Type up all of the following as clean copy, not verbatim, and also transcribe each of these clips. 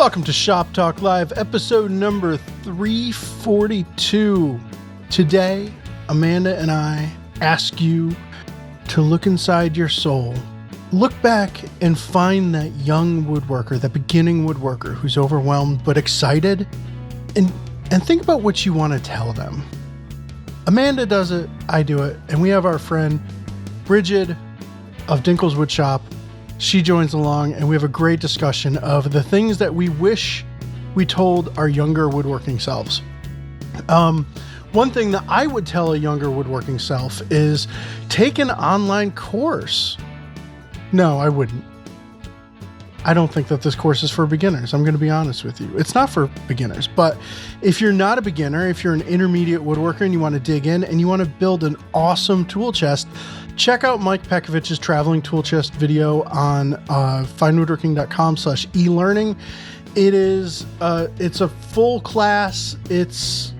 Welcome to Shop Talk Live, episode number 342. Today, Amanda and I ask you to look inside your soul. Look back and find that young woodworker, that beginning woodworker who's overwhelmed but excited, and think about what you want to tell them. Amanda does it, I do it, and we have our friend Bridgid of Dinkle's Woodshop. She joins along, and we have a great discussion of the things that we wish we told our younger woodworking selves. One thing that I would tell a younger woodworking self is take an online course. No, I wouldn't. I don't think that this course is for beginners. I'm going to be honest with you. It's not for beginners, but if you're not a beginner, if you're an intermediate woodworker and you want to dig in and you want to build an awesome tool chest, check out Mike Pekovich's traveling tool chest video on findwoodworking.com/elearning. It's a full class. It's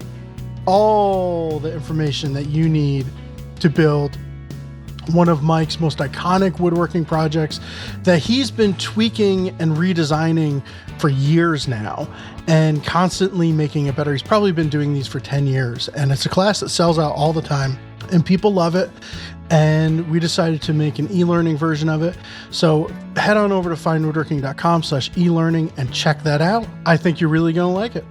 all the information that you need to build one of Mike's most iconic woodworking projects that he's been tweaking and redesigning for years now and constantly making it better. He's probably been doing these for 10 years, and it's a class that sells out all the time and people love it. And we decided to make an e-learning version of it. So head on over to findwoodworking.com/elearning and check that out. I think you're really going to like it.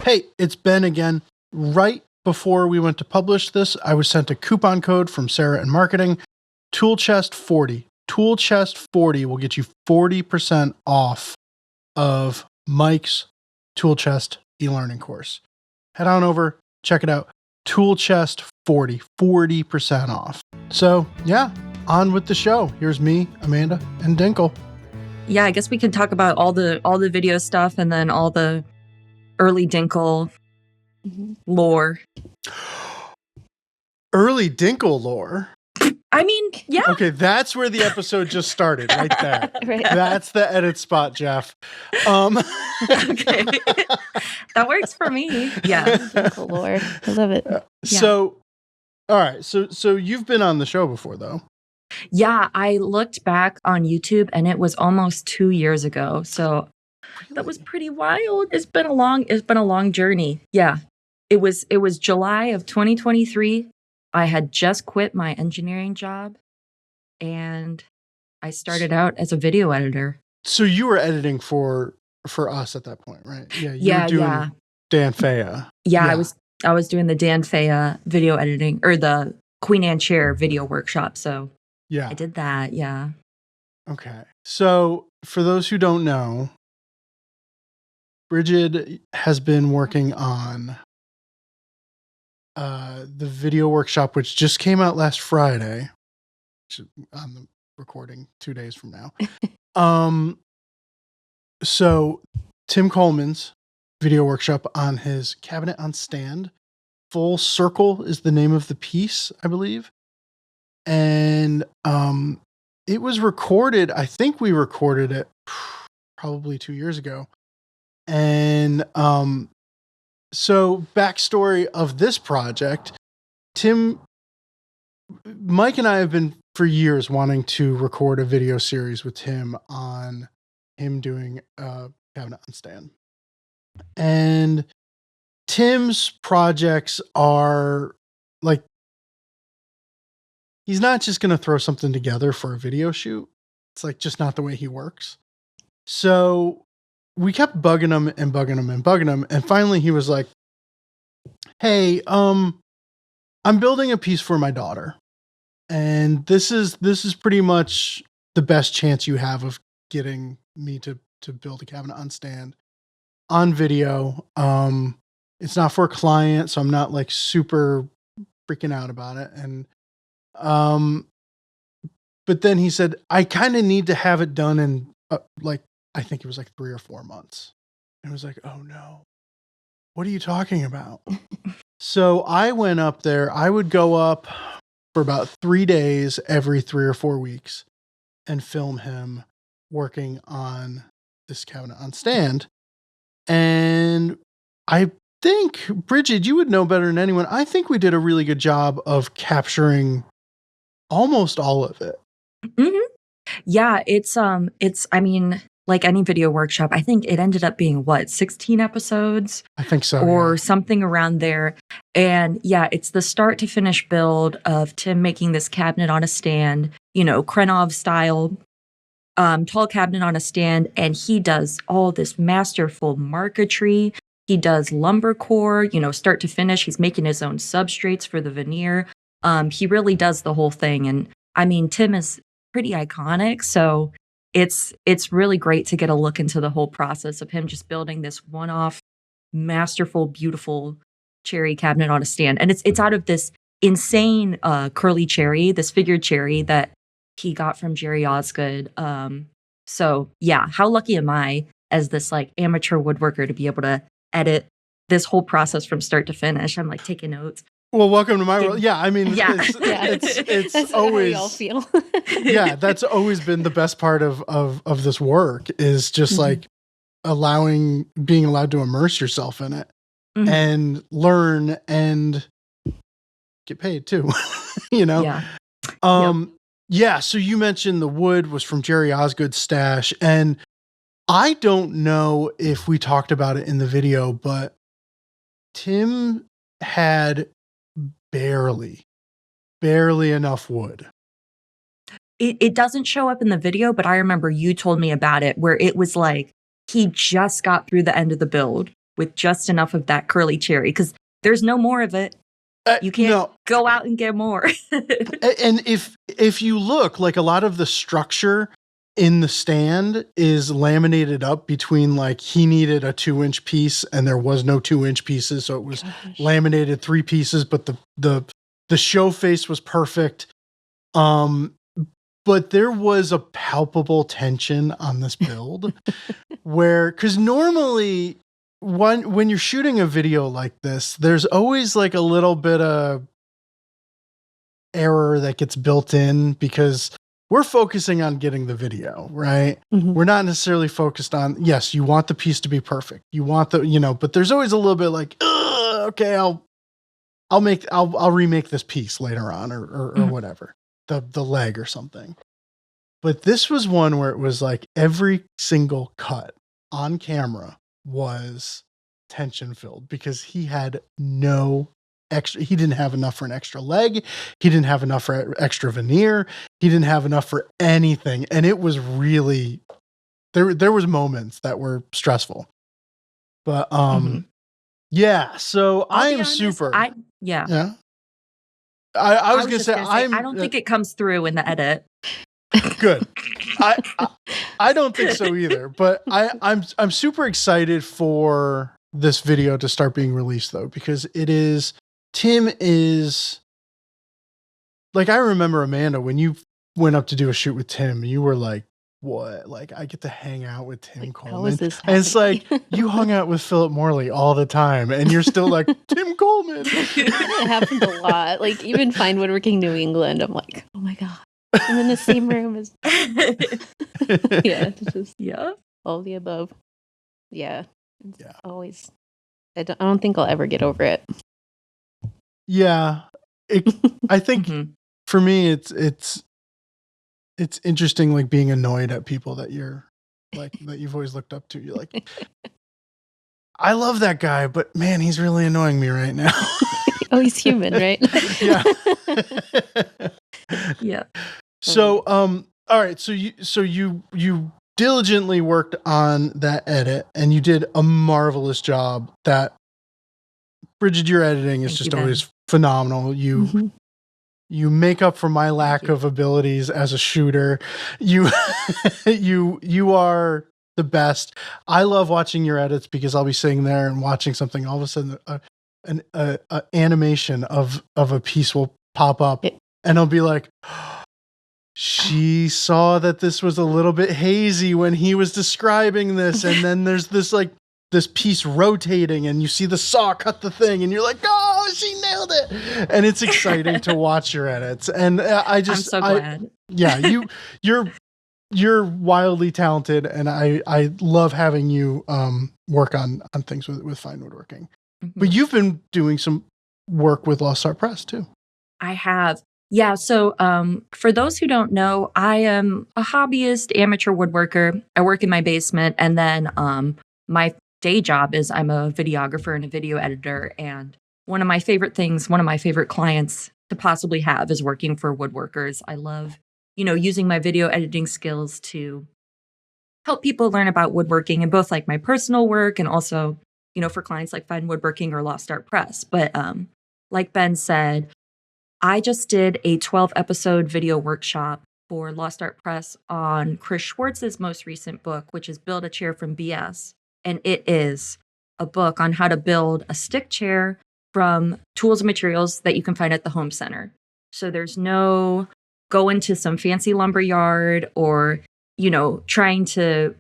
Hey, it's Ben again. Right before we went to publish this, I was sent a coupon code from Sarah in marketing, ToolChest40. ToolChest40 will get you 40% off of Mike's Tool Chest e-learning course. Head on over, check it out. ToolChest40, 40% off. So yeah, on with the show. Here's me, Amanda, and Dinkle. Yeah, I guess we can talk about all the video stuff and then all the early Dinkle lore. Early Dinkle lore? I mean, yeah. Okay, that's where the episode just started, right there. Right. That's the edit spot, Jeff. Okay. That works for me. Yeah. Dinkle lore. I love it. So, all right. So you've been on the show before, though. Yeah, I looked back on YouTube and it was almost 2 years ago. So that was pretty wild. It's been a long journey. Yeah. It was July of 2023. I had just quit my engineering job and I started out as a video editor. So you were editing for us at that point, right? Yeah. You were doing Dan Faya. Yeah, I was doing the Dan Faya video editing, or the Queen Anne Chair video workshop. So yeah, I did that. Yeah. Okay. So for those who don't know, Bridgid has been working on the video workshop, which just came out last Friday, which is on the recording 2 days from now. So Tim Coleman's video workshop on his cabinet on stand, Full Circle is the name of the piece, I believe. And it was recorded, I think we recorded it probably 2 years ago. And so backstory of this project, Mike and I have been for years wanting to record a video series with Tim on him doing a cabinet on stand. And Tim's projects are like, he's not just going to throw something together for a video shoot. It's like just not the way he works. So we kept bugging him. And finally he was like, hey, I'm building a piece for my daughter. And this is pretty much the best chance you have of getting me to build a cabinet on stand on video. It's not for a client, so I'm not like super freaking out about it. And, but then he said, I kind of need to have it done in I think it was like 3 or 4 months. And I was like, oh no, what are you talking about? So I went up there. I would go up for about 3 days every 3 or 4 weeks and film him working on this cabinet on stand. And I think, Bridgid, you would know better than anyone. I think we did a really good job of capturing almost all of it. Mm-hmm. Yeah, it's I mean, like any video workshop, I think it ended up being 16 episodes I think so. or something around there. And yeah, it's the start to finish build of Tim making this cabinet on a stand, Krenov style, tall cabinet on a stand. And he does all this masterful marquetry. He does lumber core, start to finish. He's making his own substrates for the veneer. He really does the whole thing. And I mean, Tim is pretty iconic. So it's really great to get a look into the whole process of him just building this one-off, masterful, beautiful cherry cabinet on a stand. And it's out of this insane curly cherry, this figured cherry that he got from Jerry Osgood. So yeah, how lucky am I as this like amateur woodworker to be able to edit this whole process from start to finish? I'm like taking notes. Well, welcome to my world. Yeah, I mean, Yeah. it's That's always how we all feel. yeah, that's always been the best part of this work is just like being allowed to immerse yourself in it and learn and get paid too. Yeah. Yeah. So you mentioned the wood was from Jerry Osgood's stash, and I don't know if we talked about it in the video, but Tim had barely enough wood. It doesn't show up in the video, but I remember you told me about it where it was like he just got through the end of the build with just enough of that curly cherry because there's no more of it. You can't go out and get more. And if you look, like a lot of the structure in the stand is laminated up between like he needed a 2-inch piece and there was no 2-inch pieces, so it was laminated 3 pieces, but the show face was perfect. But there was a palpable tension on this build because normally when you're shooting a video like this, there's always like a little bit of error that gets built in because we're focusing on getting the video, right? We're not necessarily focused on, yes, you want the piece to be perfect. You want but there's always a little bit like, okay, I'll remake this piece later on or whatever, the leg or something. But this was one where it was like every single cut on camera was tension filled because he had no extra. He didn't have enough for an extra leg. He didn't have enough for extra veneer. He didn't have enough for anything. And it was really, there was moments that were stressful, but, yeah. So I am super. I was going to say, I don't think it comes through in the edit. Good. I don't think so either, but I'm super excited for this video to start being released though, because Tim is like, I remember Amanda, when you went up to do a shoot with Tim, you were like, what? Like I get to hang out with Tim Coleman. How is this and it's like, you hung out with Philip Morley all the time and you're still like, Tim Coleman. It happens a lot. Like even Fine Woodworking New England, I'm like, oh my God. I'm in the same room as it's just all the above. It's always I don't think I'll ever get over it. I think for me it's interesting, like being annoyed at people that you're like that you've always looked up to. You're like, I love that guy, but man, he's really annoying me right now. Oh, he's human, right? Yeah. So, all right. So you diligently worked on that edit, and you did a marvelous job. That Bridgid, your editing is just always phenomenal. You make up for my lack of abilities as a shooter. You are the best. I love watching your edits because I'll be sitting there and watching something. All of a sudden, an animation of a piece will pop up, and I'll be like, she saw that this was a little bit hazy when he was describing this, and then there's this piece rotating, and you see the saw cut the thing, and you're like, oh, she nailed it, and it's exciting to watch your edits. And I'm so glad. You're wildly talented, and I love having you work on things with Fine Woodworking. But you've been doing some work with Lost Art Press too. I have. Yeah. So, for those who don't know, I am a hobbyist, amateur woodworker. I work in my basement, and then my day job is I'm a videographer and a video editor. And one of my favorite things, one of my favorite clients to possibly have is working for woodworkers. I love, using my video editing skills to help people learn about woodworking in both like my personal work and also, for clients like Fine Woodworking or Lost Art Press. But like Ben said, I just did a 12-episode video workshop for Lost Art Press on Chris Schwartz's most recent book, which is Build a Chair from BS. And it is a book on how to build a stick chair from tools and materials that you can find at the home center. So there's no go into some fancy lumber yard or, trying to,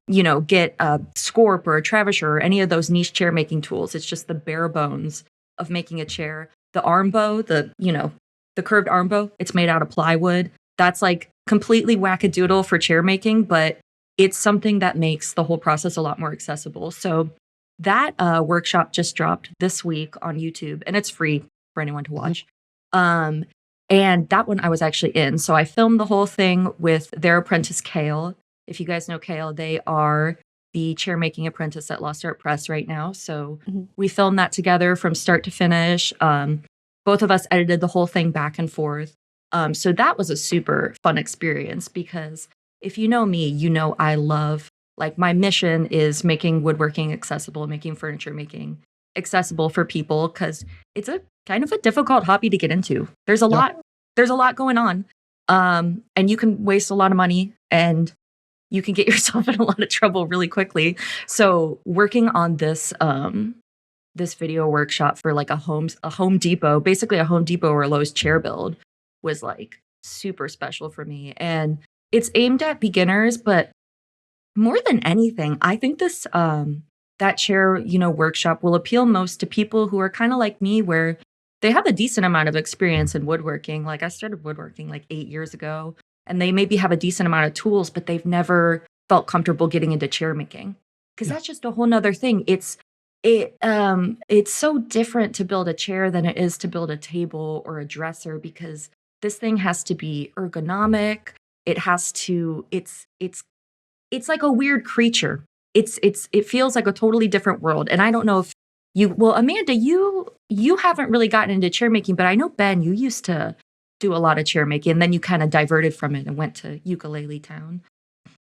get a Scorp or a Travisher or any of those niche chair making tools. It's just the bare bones of making a chair. The arm bow, the curved arm bow, it's made out of plywood. That's like completely wackadoodle for chair making, but it's something that makes the whole process a lot more accessible. So that workshop just dropped this week on YouTube, and it's free for anyone to watch. And that one I was actually in. So I filmed the whole thing with their apprentice, Kale. If you guys know Kale, they are the chair making apprentice at Lost Art Press right now. So we filmed that together from start to finish. Both of us edited the whole thing back and forth. So that was a super fun experience because if you know me, I love, like, my mission is making woodworking accessible, making furniture making accessible for people because it's a kind of a difficult hobby to get into. There's a lot going on. And you can waste a lot of money and you can get yourself in a lot of trouble really quickly. So working on this video workshop for like a Home Depot, basically a Home Depot or a Lowe's chair build was like super special for me. And it's aimed at beginners, but more than anything, I think this that chair, workshop will appeal most to people who are kind of like me, where they have a decent amount of experience in woodworking. Like I started woodworking like 8 years ago, and they maybe have a decent amount of tools, but they've never felt comfortable getting into chair making because that's just a whole nother thing. It's so different to build a chair than it is to build a table or a dresser because this thing has to be ergonomic. It has to. It's like a weird creature. It feels like a totally different world. And I don't know if Amanda, you haven't really gotten into chair making, but I know Ben, you used to do a lot of chair making, and then you kind of diverted from it and went to ukulele town.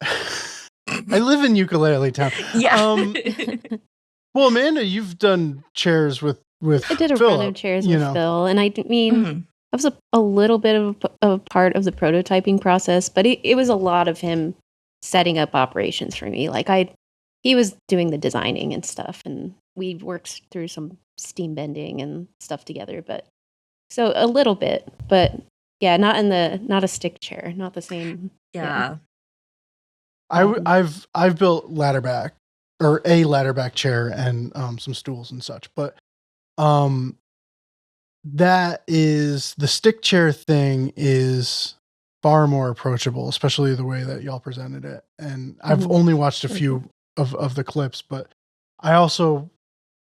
I live in ukulele town. Yeah. Well, Amanda, you've done chairs with I did a run of chairs with Phil, and I mean, I was a little bit of a part of the prototyping process, but it was a lot of him setting up operations for me. Like he was doing the designing and stuff, and we worked through some steam bending and stuff together. But so a little bit, but yeah, not a stick chair, not the same. Yeah. I've built ladderback or a ladderback chair and some stools and such, but that is the stick chair thing is far more approachable, especially the way that y'all presented it. And I've only watched a few of the clips, but I also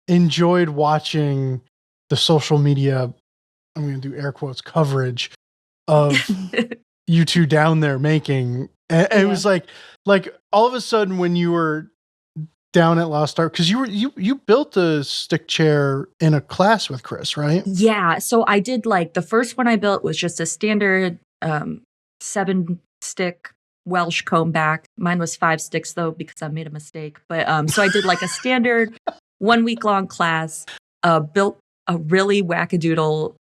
enjoyed watching the social media, I'm going to do air quotes, coverage of you two down there making. And it was like all of a sudden when you were down at Lost Art, because you built a stick chair in a class with Chris, right? Yeah. So I did, like, the first one I built was just a standard 7-stick Welsh comb back. Mine was 5 sticks though, because I made a mistake. But so I did like a standard 1 week long class, built a really wackadoodle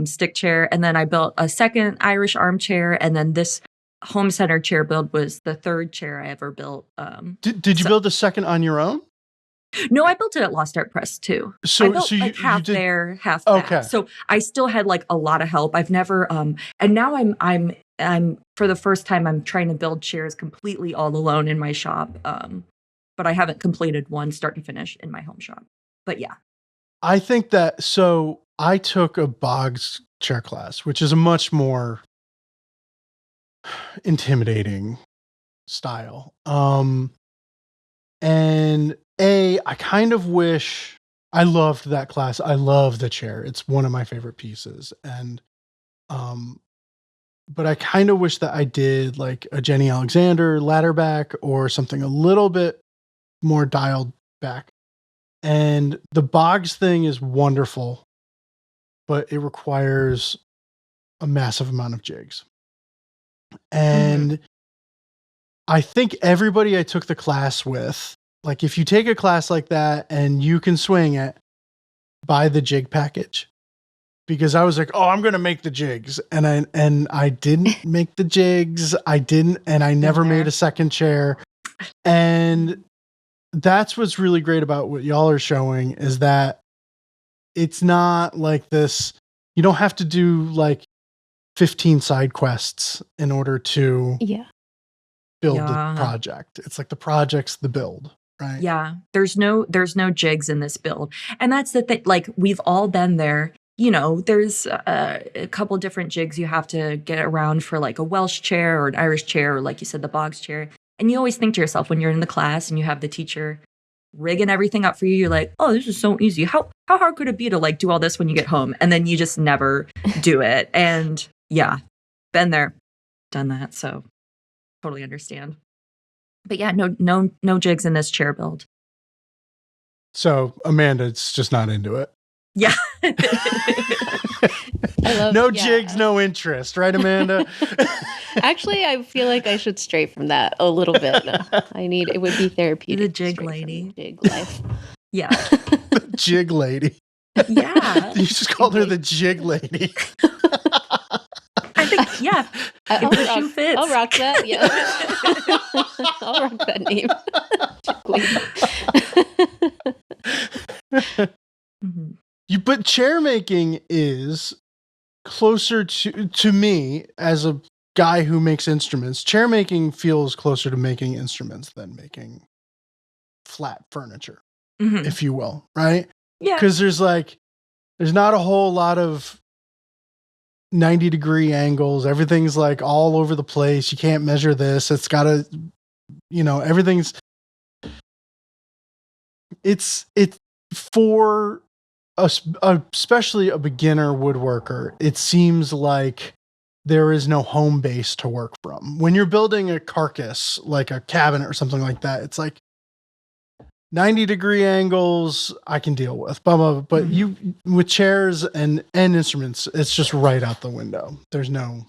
stick chair. And then I built a second Irish armchair. And then this home center chair build was the third chair I ever built. Did you build a second on your own? No, I built it at Lost Art Press too. So, I built so like half you did, there, half okay. back. So I still had like a lot of help. I've never and now I'm for the first time I'm trying to build chairs completely all alone in my shop. But I haven't completed one start to finish in my home shop. But yeah. I think that, so I took a Boggs chair class, which is a much more intimidating style. And I kind of wish I loved that class. I love the chair. It's one of my favorite pieces. And but I kind of wish that I did like a Jenny Alexander ladder back or something a little bit more dialed back. And the Boggs thing is wonderful, but it requires a massive amount of jigs. And I think everybody I took the class with, like if you take a class like that and you can swing it, buy the jig package. Because I was like, oh, I'm going to make the jigs. And I didn't make the jigs. And I never made a second chair. And that's what's really great about what y'all are showing is that it's not like this. You don't have to do like 15 side quests in order to build the project. It's like the project's the build, right? Yeah. There's no jigs in this build. And that's the thing. Like we've all been there. You know, there's a couple different jigs you have to get around for like a Welsh chair or an Irish chair, or like you said, the Boggs chair. And you always think to yourself when you're in the class and you have the teacher rigging everything up for you, you're like, oh, this is so easy. How hard could it be to like do all this when you get home? And then you just never do it. And yeah, been there, done that. So totally understand. But yeah, no jigs in this chair build. So Amanda's just not into it. Yeah. No jigs, no interest, right, Amanda? Actually, I feel like I should stray from that a little bit. It would be therapeutic. The jig lady. Jig life. Yeah. The jig lady. Yeah. You just called her the jig lady. I think, yeah. I'll rock that. Yeah. I'll rock that name. But chair making is closer to me as a guy who makes instruments. Chair making feels closer to making instruments than making flat furniture, if you will, right? Yeah. Because there's not a whole lot of 90-degree angles. Everything's like all over the place. You can't measure this. It's got to, everything's. It's for especially a beginner woodworker. It seems like there is no home base to work from. When you're building a carcass, like a cabinet or something like that, it's like 90-degree angles I can deal with. But you with chairs and instruments, it's just right out the window. There's no.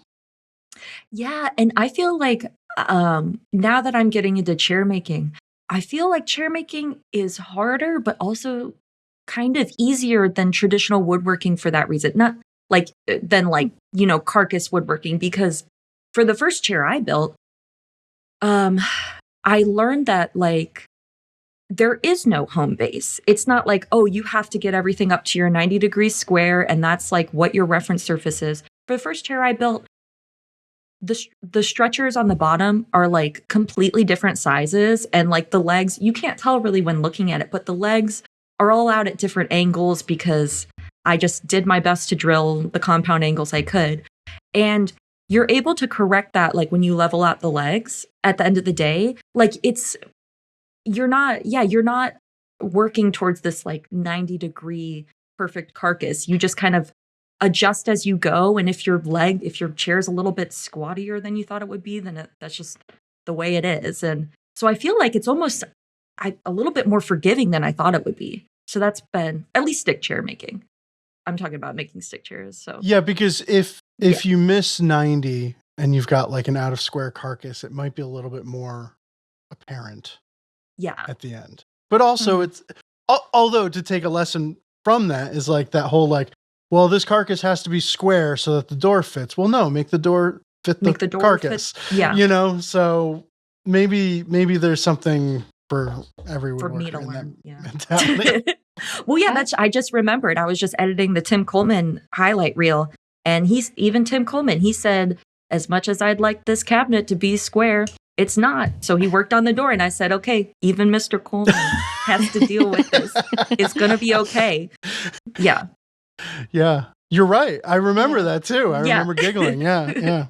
Yeah, and I feel like now that I'm getting into chair making, I feel like chair making is harder, but also kind of easier than traditional woodworking for that reason. Not like than carcass woodworking, because for the first chair I built, I learned that like there is no home base. It's not like, oh, you have to get everything up to your 90-degree square and that's like what your reference surface is. For the first chair I built, the stretchers on the bottom are like completely different sizes, and like the legs, you can't tell really when looking at it, but the legs are all out at different angles because I just did my best to drill the compound angles I could. And you're able to correct that like when you level out the legs at the end of the day. Like you're not working towards this like 90-degree perfect carcass. You just kind of adjust as you go. And if your chair's a little bit squattier than you thought it would be, then that's just the way it is. And so I feel like it's almost a little bit more forgiving than I thought it would be. So that's been at least stick chair making. I'm talking about making stick chairs. So yeah, because if you miss 90 and you've got like an out of square carcass, it might be a little bit more apparent. Yeah. At the end. But also it's although to take a lesson from that is like that whole like, well, this carcass has to be square so that the door fits. Well, no, make the door fit the carcass. Yeah. So maybe there's something for every for me to learn. Well, yeah, I just remembered. I was just editing the Tim Coleman highlight reel, and Tim Coleman, he said, as much as I'd like this cabinet to be square, it's not. So he worked on the door, and I said, okay, even Mr. Coleman has to deal with this. It's going to be okay. Yeah. Yeah. You're right. I remember that too. I remember giggling. Yeah.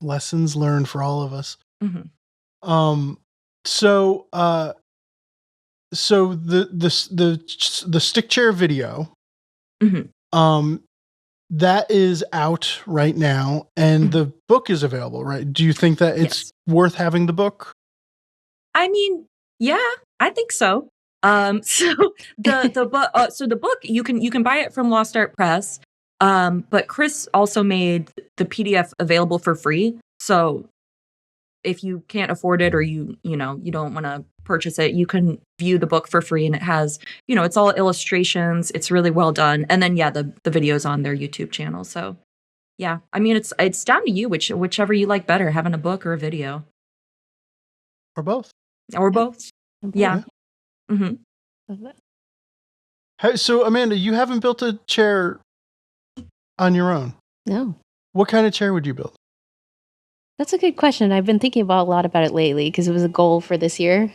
Lessons learned for all of us. So the stick chair video, that is out right now, and the book is available, right? Do you think that it's worth having the book? I mean, yeah, I think so. So the book you can buy it from Lost Art Press. But Chris also made the PDF available for free. So if you can't afford it, or you don't want to purchase it, you can view the book for free, and it has, it's all illustrations. It's really well done. And then the video's on their YouTube channel. So yeah, I mean, it's down to you, whichever you like better, having a book or a video. Or both. Or both. Yeah. Mm-hmm. So Amanda, you haven't built a chair on your own. No. What kind of chair would you build? That's a good question. I've been thinking a lot about it lately because it was a goal for this year.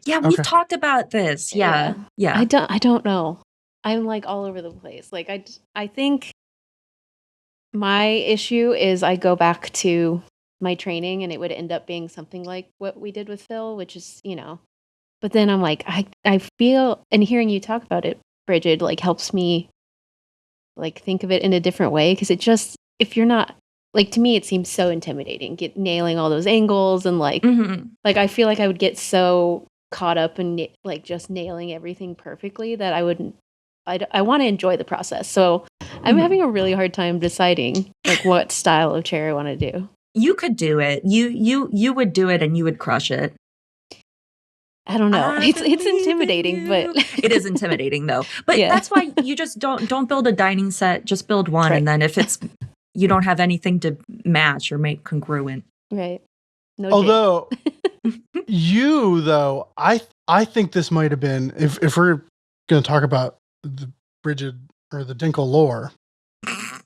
Yeah, we've talked about this. Yeah. I don't know. I'm like all over the place. Like I think my issue is I go back to my training, and it would end up being something like what we did with Phil, which is, but then I'm like, I feel, and hearing you talk about it, Bridgid, like helps me like think of it in a different way. Cause it just, if you're not, like, to me, it seems so intimidating, nailing all those angles, and like, like, I feel like I would get so caught up in like just nailing everything perfectly that I want to enjoy the process. So I'm having a really hard time deciding like what style of chair I want to do. You could do it. You would do it, and you would crush it. I don't know. It's intimidating, but it is intimidating though. But that's why you just don't build a dining set. Just build one, and then if it's you don't have anything to match or make congruent. Right. No. Although you though, I think this might have been, if we're going to talk about the Bridgid or the Dinkle lore,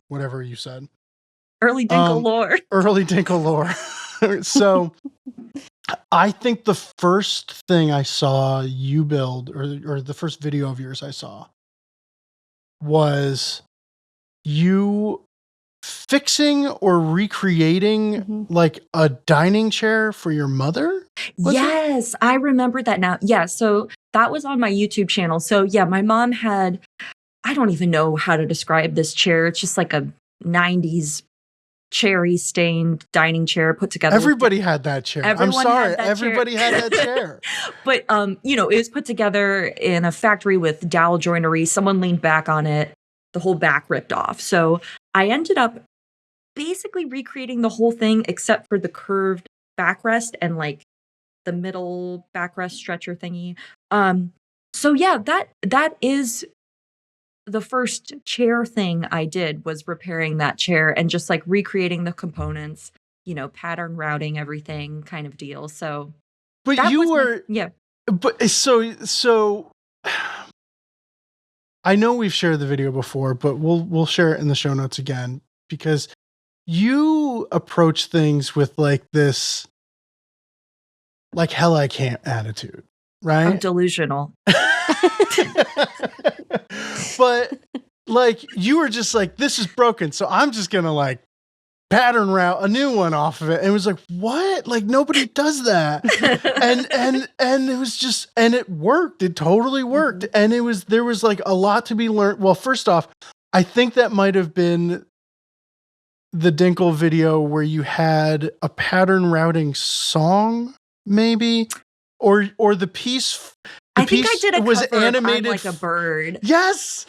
whatever you said. Early Dinkle lore. Early Dinkle lore. So I think the first thing I saw you build, or the first video of yours I saw, was you fixing or recreating like a dining chair for your mother? Yes, I remember that now. Yeah, so that was on my YouTube channel. So yeah, my mom had, I don't even know how to describe this chair. It's just like a 90s cherry stained dining chair put together. Everybody had that chair. I'm sorry. Everybody had that chair. But, it was put together in a factory with dowel joinery. Someone leaned back on it. The whole back ripped off. So I ended up basically recreating the whole thing except for the curved backrest and like the middle backrest stretcher thingy. So yeah, that is the first chair thing I did, was repairing that chair and just like recreating the components, pattern routing everything kind of deal. So, but you were, but so I know we've shared the video before, but we'll share it in the show notes again, because you approach things with like this, like hell I can't attitude, right? I'm delusional. But like you were just like, this is broken, so I'm just gonna like pattern route a new one off of it. And it was like, what? Like nobody does that. and it was just, and it worked. It totally worked. And there was like a lot to be learned. Well, first off, I think that might have been the Dinkle video where you had a pattern routing song, maybe, or the piece. I think I did a cover animated like a bird. Yes.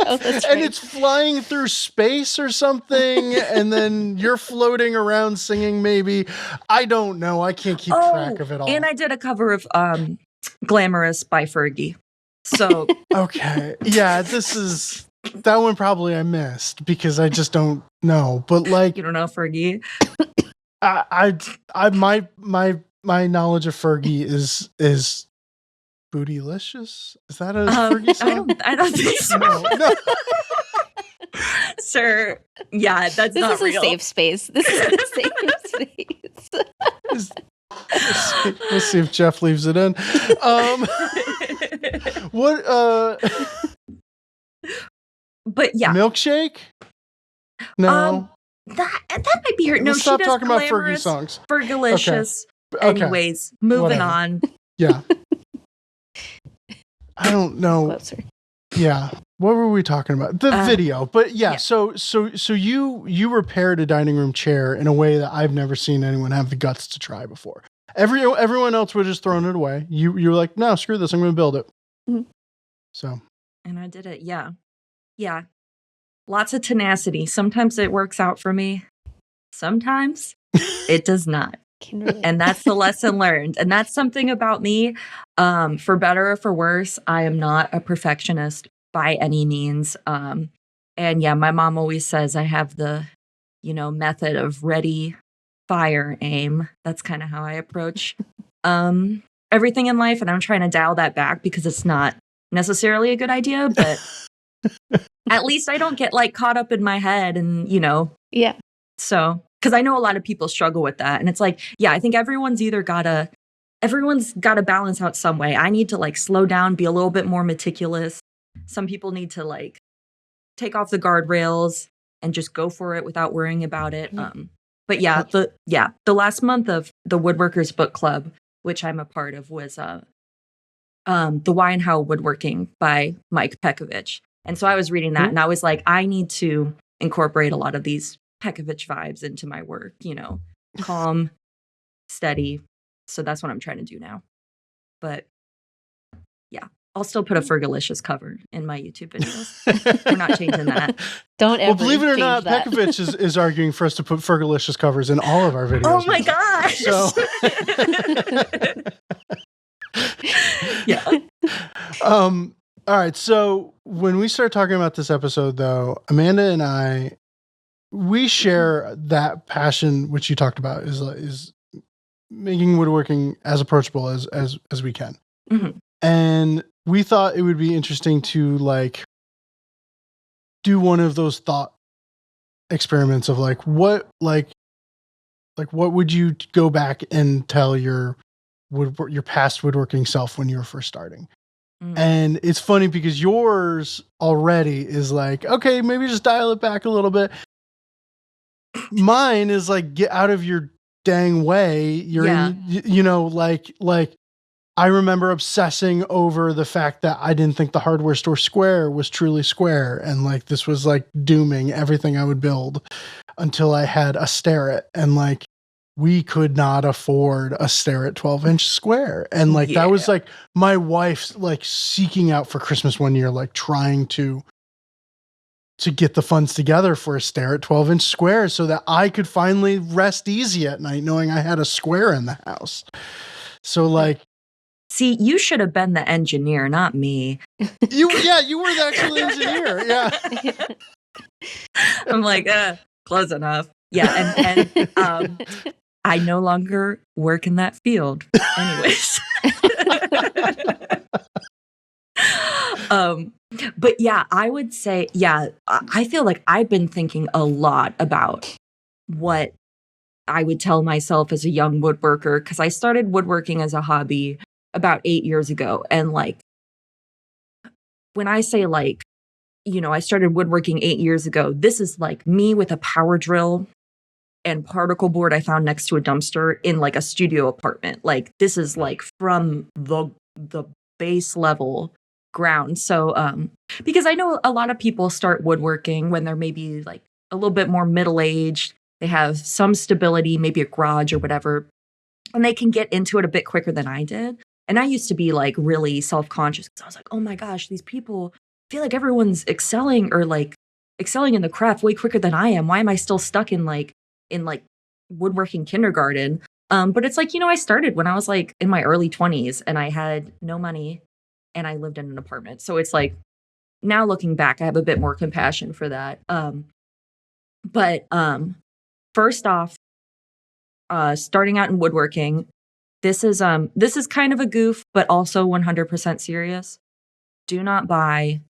And it's flying through space or something, and then you're floating around singing. Maybe, I don't know. I can't keep track of it all. And I did a cover of "Glamorous" by Fergie. So okay, yeah, that one probably I missed because I just don't know. But like, you don't know Fergie. My knowledge of Fergie is Bootylicious. Is that a Fergie song? I don't think so. No. Sir, yeah, that's not real. This is a safe space. This is a safe space. Let's see if Jeff leaves it in. What? But yeah, Milkshake? No. That might be her. No, Let's stop she does talking about Fergie songs. Fergalicious. Okay. Anyways, moving on. Yeah. I don't know. Closer. Yeah. what were we talking about? The video. But yeah. So you repaired a dining room chair in a way that I've never seen anyone have the guts to try before. Everyone else would just thrown it away. You were like, no, screw this. I'm going to build it. Mm-hmm. So. And I did it. Yeah. Yeah. Lots of tenacity. Sometimes it works out for me. Sometimes it does not. And that's the lesson learned. And that's something about me. For better or for worse, I am not a perfectionist by any means. And yeah, my mom always says I have the, method of ready, fire, aim. That's kind of how I approach everything in life. And I'm trying to dial that back because it's not necessarily a good idea, but at least I don't get like caught up in my head and, Yeah. So, because I know a lot of people struggle with that. And it's like, yeah, I think everyone's got to balance out some way. I need to like slow down, be a little bit more meticulous. Some people need to like take off the guardrails and just go for it without worrying about it. But yeah, the last month of the Woodworkers Book Club, which I'm a part of, was The Why and How Woodworking by Mike Pekovich. And so I was reading that and I was like, I need to incorporate a lot of these Pekovich vibes into my work, calm, steady. So that's what I'm trying to do now. But yeah, I'll still put a Fergalicious cover in my YouTube videos. We're not changing that. Don't ever. Well, believe it or not, that. Pekovich is arguing for us to put Fergalicious covers in all of our videos. Oh my gosh! So, yeah. All right. So when we start talking about this episode, though, Amanda and we share that passion, which you talked about, is making woodworking as approachable as we can. Mm-hmm. And we thought it would be interesting to like do one of those thought experiments of like what would you go back and tell your past woodworking self when you were first starting? Mm. And it's funny because yours already is like, okay, maybe just dial it back a little bit. Mine is like, get out of your dang way. You're in, like I remember obsessing over the fact that I didn't think the hardware store square was truly square. And like, this was like dooming everything I would build until I had a Starrett, and like, we could not afford a Starrett 12-inch square. And like, that was like my wife's like seeking out for Christmas one year, like trying to get the funds together for a Starrett 12-inch square so that I could finally rest easy at night knowing I had a square in the house. So like, see, you should have been the engineer, not me. You were the actual engineer. Yeah. I'm like, close enough. Yeah. And I no longer work in that field. Anyways. But yeah, I would say, I feel like I've been thinking a lot about what I would tell myself as a young woodworker, because I started woodworking as a hobby about 8 years ago. And like, when I say like, I started woodworking 8 years ago, this is like me with a power drill and particle board I found next to a dumpster in like a studio apartment. Like, this is like from the base level ground. So, because I know a lot of people start woodworking when they're maybe like a little bit more middle-aged, they have some stability, maybe a garage or whatever, and they can get into it a bit quicker than I did. And I used to be like really self-conscious because I was like, oh my gosh, these people, I feel like everyone's excelling in the craft way quicker than I am. Why am I still stuck in woodworking kindergarten? But it's like, I started when I was like in my early 20s and I had no money and I lived in an apartment. So it's like, now looking back, I have a bit more compassion for that. But first off, starting out in woodworking, this is kind of a goof, but also 100% serious. Do not buy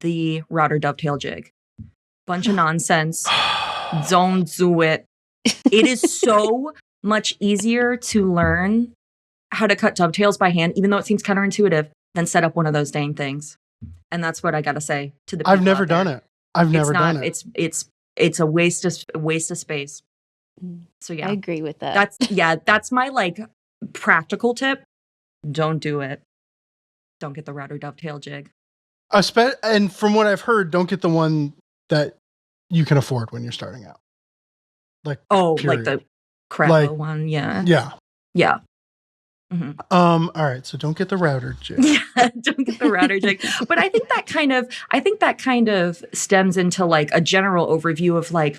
the router dovetail jig. Bunch of nonsense. Don't do it. It is so much easier to learn how to cut dovetails by hand, even though it seems counterintuitive, than set up one of those dang things. And that's what I got to say to the people. I've never done it. I've never done it. It's a waste of space. So yeah, I agree with that. That's my like practical tip. Don't do it. Don't get the router dovetail jig. And from what I've heard, don't get the one that you can afford when you're starting out. Like, like the crappy one. Yeah. Mm-hmm. All right, so don't get the router jig. Yeah, don't get the router jig. But I think that kind of stems into like a general overview of like,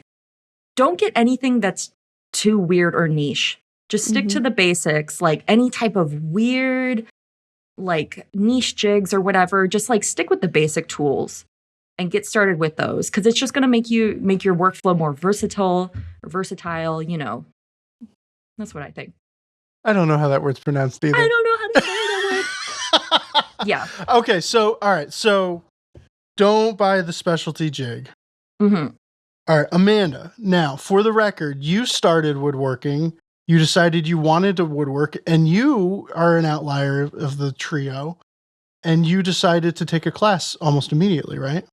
don't get anything that's too weird or niche. Just stick to the basics. Like any type of weird, like niche jigs or whatever. Just like stick with the basic tools and get started with those, because it's just going to make your workflow more versatile. You know, that's what I think. I don't know how that word's pronounced either. I don't know how to say that word. Yeah. Okay, so, all right. So, don't buy the specialty jig. Mm-hmm. All right, Amanda. Now, for the record, you started woodworking. You decided you wanted to woodwork, and you are an outlier of the trio. And you decided to take a class almost immediately, right?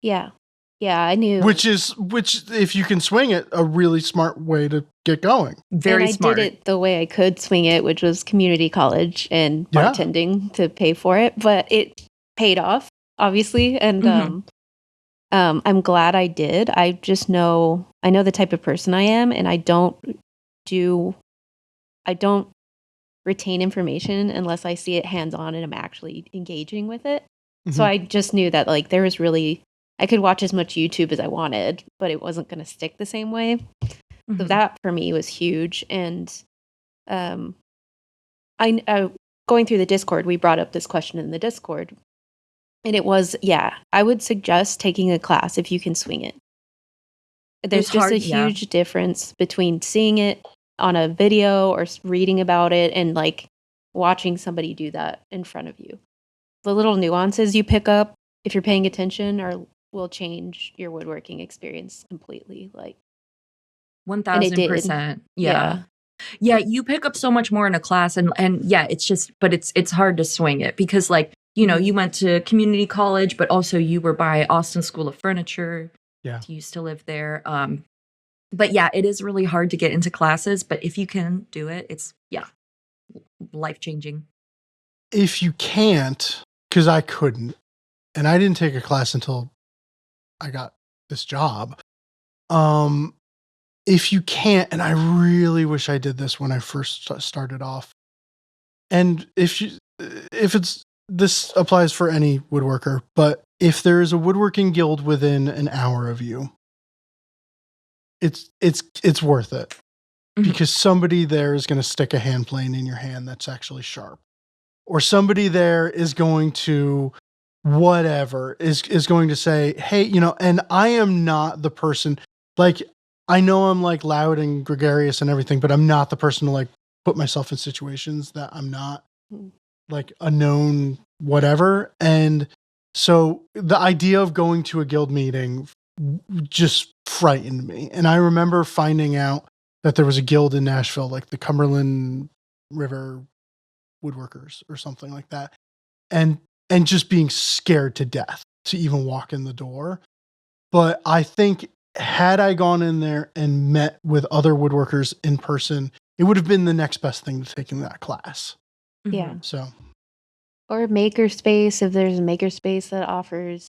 Yeah. Yeah, I knew. Which, if you can swing it, a really smart way to get going. Very smart. I did it the way I could swing it, which was community college and bartending to pay for it. But it paid off, obviously. And I'm glad I did. I know the type of person I am, and I don't retain information unless I see it hands-on and I'm actually engaging with it. Mm-hmm. So I just knew that like there was I could watch as much YouTube as I wanted, but it wasn't going to stick the same way. Mm-hmm. So that for me was huge. And I going through the Discord, we brought up this question in the Discord. And it was, I would suggest taking a class if you can swing it. There's just a huge difference between seeing it on a video or reading about it and like watching somebody do that in front of you. The little nuances you pick up if you're paying attention will change your woodworking experience completely. Like 1000%. Yeah, you pick up so much more in a class, and it's just, but it's hard to swing it because like, you know, you went to community college, but also you were by Austin School of Furniture. Yeah, you used to live there. But yeah, it is really hard to get into classes, but if you can do it, it's life-changing. If you can't, because I couldn't, and I didn't take a class until I got this job. If you can't, and I really wish I did this when I first started off, and this applies for any woodworker, but if there is a woodworking guild within an hour of you, it's worth it, because somebody there is going to stick a hand plane in your hand that's actually sharp, or somebody there is going to is going to say, hey, you know, and I am not the person, like, I know I'm like loud and gregarious and everything, but I'm not the person to like put myself in situations that I'm not like a known whatever. And so the idea of going to a guild meeting just frightened me. And I remember finding out that there was a guild in Nashville, like the Cumberland River Woodworkers or something like that. And just being scared to death to even walk in the door. But I think had I gone in there and met with other woodworkers in person, it would have been the next best thing to taking that class. Yeah. So, or makerspace, if there's a makerspace that offers,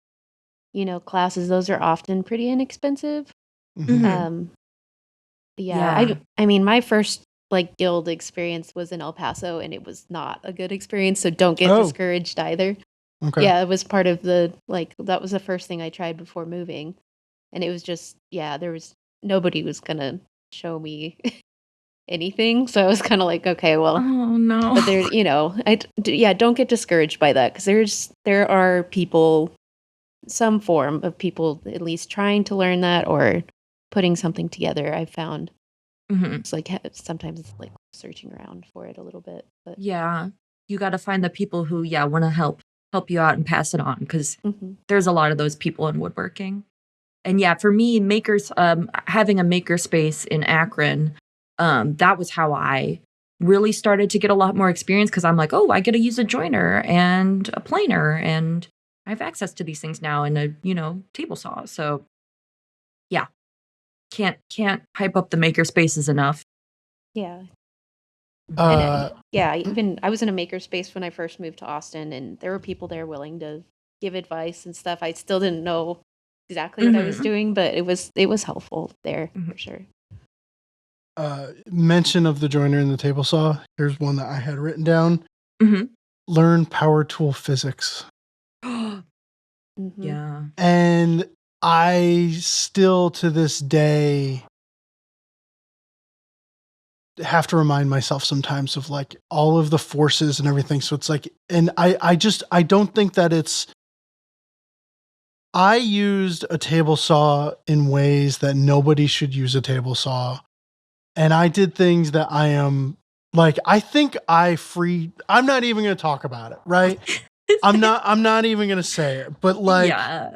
you know, classes, those are often pretty inexpensive. Mm-hmm. I mean, my first like guild experience was in El Paso, and it was not a good experience. So don't get discouraged either. Okay. Yeah, it was part of that was the first thing I tried before moving. And it was just, nobody was going to show me anything. So I was kind of like, okay, well. Oh, no. But there, you know, don't get discouraged by that. Because there are people, some form of people at least trying to learn that or putting something together, I've found. Mm-hmm. It's like, sometimes it's like searching around for it a little bit. But yeah, you got to find the people who, want to help you out and pass it on. Because there's a lot of those people in woodworking. And for me, having a makerspace in Akron, that was how I really started to get a lot more experience, because I'm like, oh, I get to use a joiner and a planer, and I have access to these things now, and a table saw. So can't hype up the makerspaces enough. Yeah. Even I was in a makerspace when I first moved to Austin, and there were people there willing to give advice and stuff. I still didn't know exactly what I was doing, but it was helpful there for sure. Mention of the joiner and the table saw. Here's one that I had written down. Learn power tool physics. Yeah. And I still to this day have to remind myself sometimes of like all of the forces and everything. So it's like, and I don't think that I used a table saw in ways that nobody should use a table saw. And I did things that I am like, I think I'm not even going to talk about it. Right. I'm not even going to say it, but like, yeah,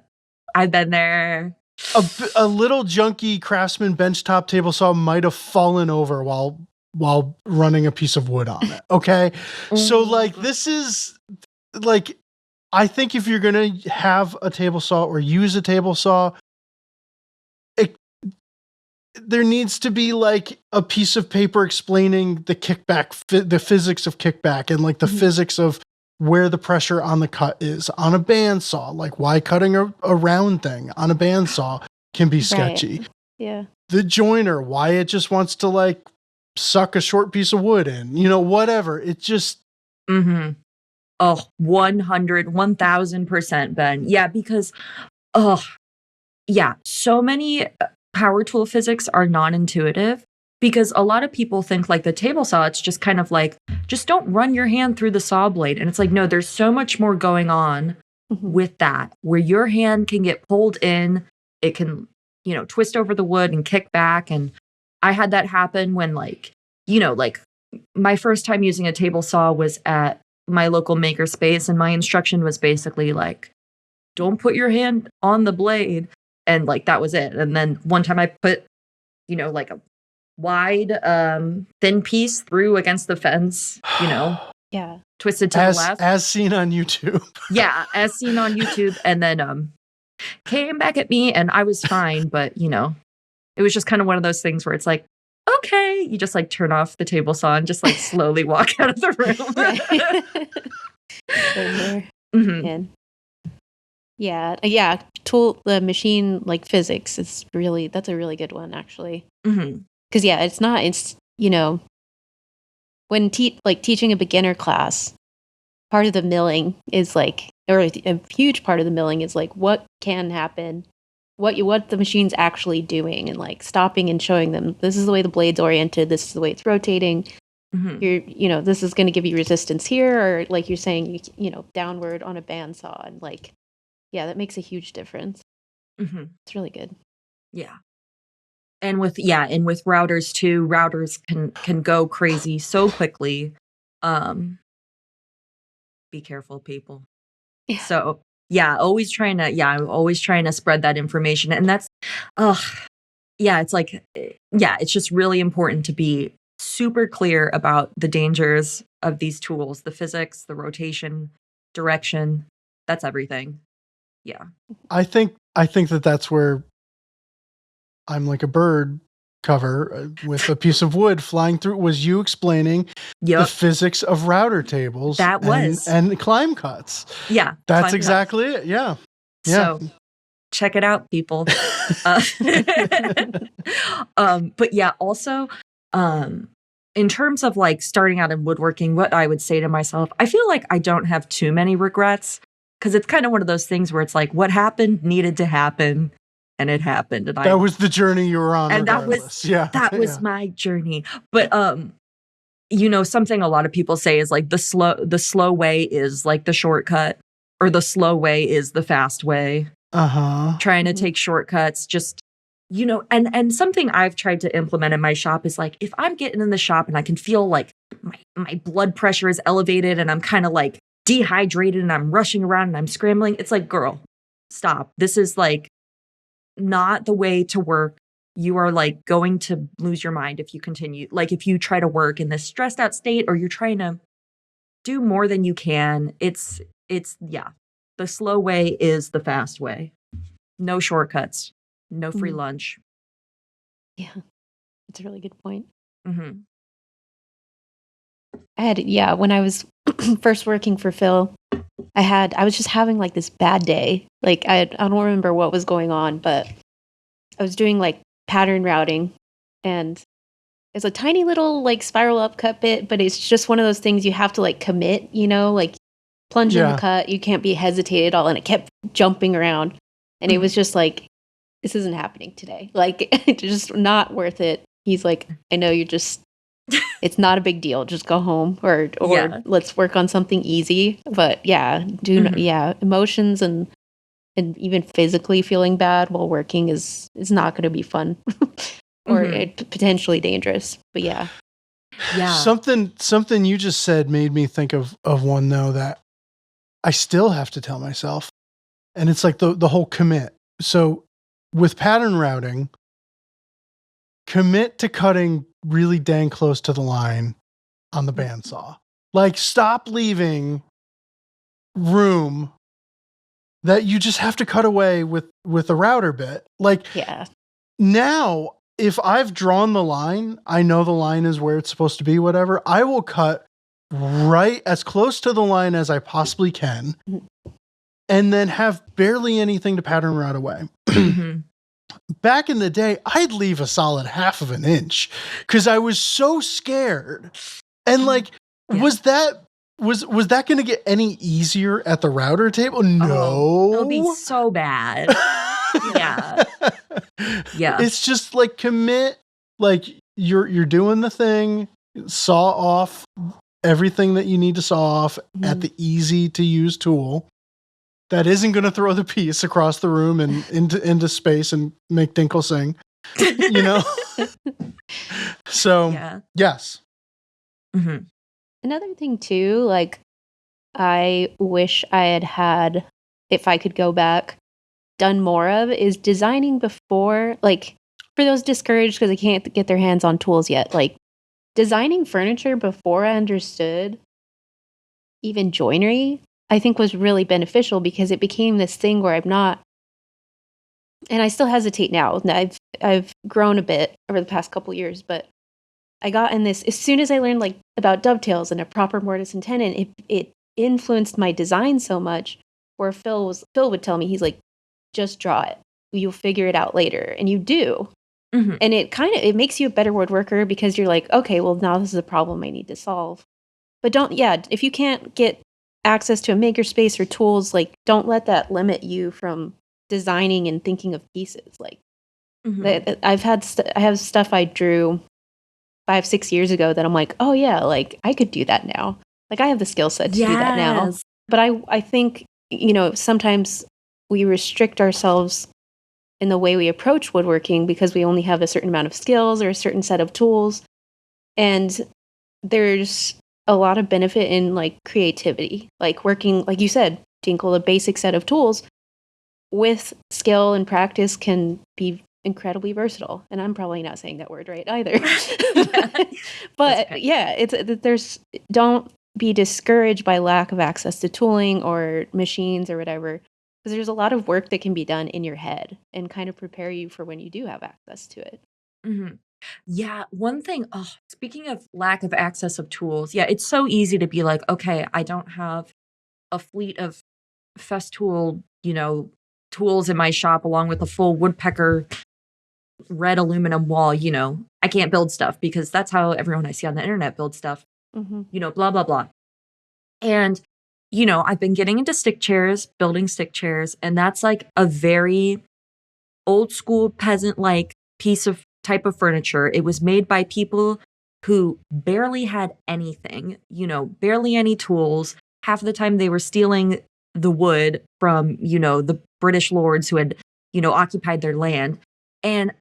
I've been there. A little junky Craftsman benchtop table saw might have fallen over while running a piece of wood on it. Okay. So like, this is like, I think if you're going to have a table saw or use a table saw, there needs to be like a piece of paper explaining the kickback, the physics of kickback and like the physics of where the pressure on the cut is on a bandsaw, like why cutting a round thing on a bandsaw can be sketchy. Right. Yeah. The joiner, why it just wants to like suck a short piece of wood in, whatever. It just. Oh, 1000%, Ben. Yeah, because, so many power tool physics are non-intuitive because a lot of people think like the table saw, it's just kind of like, just don't run your hand through the saw blade. And it's like, no, there's so much more going on with that, where your hand can get pulled in, it can, twist over the wood and kick back. And I had that happen when like my first time using a table saw was at my local makerspace, and my instruction was basically like, don't put your hand on the blade, and like that was it. And then one time I put like a wide thin piece through against the fence, yeah, twisted to the left, as seen on YouTube. Yeah, as seen on YouTube. And then came back at me and I was fine, but it was just kind of one of those things where it's like, okay, you just like turn off the table saw and just like slowly walk out of the room. Yeah. The machine like physics is that's a really good one actually. Because it's when teaching a beginner class, part of the milling is like, or a huge part of the milling is like what can happen, what the machine's actually doing, and like stopping and showing them this is the way the blade's oriented, this is the way it's rotating. This is going to give you resistance here, or like you're saying, downward on a bandsaw, and like, yeah, that makes a huge difference. It's really good. Yeah. And with routers too, routers can go crazy so quickly. Be careful, people. Yeah. So I'm always trying to spread that information. And that's, it's like, it's just really important to be super clear about the dangers of these tools, the physics, the rotation, direction. That's everything. Yeah. I think that's where I'm like a bird cover with a piece of wood flying through was you explaining the physics of router tables and climb cuts. Yeah. That's exactly it. Yeah. So check it out, people. But yeah, also, in terms of like starting out in woodworking, what I would say to myself, I feel like I don't have too many regrets, because it's kind of one of those things where it's like, what happened needed to happen, and it happened. And that was the journey you were on. And regardless. that was my journey. But something a lot of people say is like the slow way is like the shortcut, or the slow way is the fast way. Trying to take shortcuts, just and something I've tried to implement in my shop is like, if I'm getting in the shop and I can feel like my blood pressure is elevated and I'm kind of like dehydrated and I'm rushing around and I'm scrambling, it's like, girl, stop. This is like not the way to work. You are like going to lose your mind if you continue. Like if you try to work in this stressed out state, or you're trying to do more than you can, it's the slow way is the fast way. No shortcuts, no free lunch. Yeah, that's a really good point. I had when I was first working for Phil, I was just having like this bad day. Like I don't remember what was going on, but I was doing like pattern routing, and it's a tiny little like spiral upcut bit, but it's just one of those things you have to like commit, like plunge in the cut. You can't be hesitate at all. And it kept jumping around, and it was just like, this isn't happening today. Like, it's just not worth it. He's like, I know you're just, it's not a big deal. Just go home or let's work on something easy. But yeah, emotions and even physically feeling bad while working is not going to be fun or potentially dangerous. But yeah. Something you just said made me think of one though that I still have to tell myself, and it's like the whole commit. So with pattern routing, commit to cutting really dang close to the line on the bandsaw. Like, stop leaving room that you just have to cut away with a router bit. Like, now, if I've drawn the line, I know the line is where it's supposed to be, whatever, I will cut right as close to the line as I possibly can, and then have barely anything to pattern route away. Back in the day, I'd leave a solid half of an inch because I was so scared. And like, was that going to get any easier at the router table? No. It'll be so bad. Yeah. It's just like, commit, like you're doing the thing, saw off everything that you need to saw off at the easy to use tool that isn't going to throw the piece across the room and into space and make Dinkle sing, So, yes. Another thing too, like, I wish I had, if I could go back, done more of, is designing before, like, for those discouraged because they can't get their hands on tools yet, like, designing furniture before I understood even joinery, I think was really beneficial because it became this thing where I'm not, and I still hesitate now. I've grown a bit over the past couple years, but I got in this, as soon as I learned like about dovetails and a proper mortise and tenon, it influenced my design so much where Phil would tell me, he's like, just draw it. You'll figure it out later. And you do. And it makes you a better woodworker because you're like, okay, well now this is a problem I need to solve. But if you can't get access to a makerspace or tools, like, don't let that limit you from designing and thinking of pieces. Like, I have stuff I drew 5-6 years ago that I'm like, oh yeah, like I could do that now. Like, I have the skill set to do that now. But I think, sometimes we restrict ourselves in the way we approach woodworking because we only have a certain amount of skills or a certain set of tools. And there's a lot of benefit in like creativity, like working, like you said, Dinkle, a basic set of tools with skill and practice can be incredibly versatile. And I'm probably not saying that word right either. But don't be discouraged by lack of access to tooling or machines or whatever, because there's a lot of work that can be done in your head and kind of prepare you for when you do have access to it. Yeah, one thing, speaking of lack of access of tools, it's so easy to be like, okay, I don't have a fleet of Festool, tools in my shop along with a full woodpecker red aluminum wall, I can't build stuff because that's how everyone I see on the internet builds stuff, blah, blah, blah. And, I've been getting into building stick chairs, and that's like a very old school peasant-like type of furniture. It was made by people who barely had anything, barely any tools. Half the time they were stealing the wood from, the British lords who had, occupied their land. And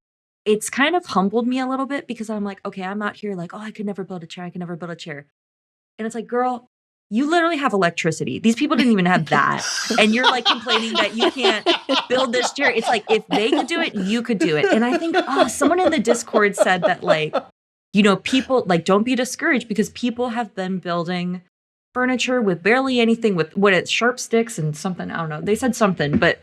it's kind of humbled me a little bit because I'm like, okay, I'm out here like, oh, I could never build a chair. And it's like, girl, you literally have electricity. These people didn't even have that. And you're like complaining that you can't build this chair. It's like, if they could do it, you could do it. And I think, someone in the Discord said that, like, people, like, don't be discouraged because people have been building furniture with barely anything, with sharp sticks and something. I don't know. They said something, but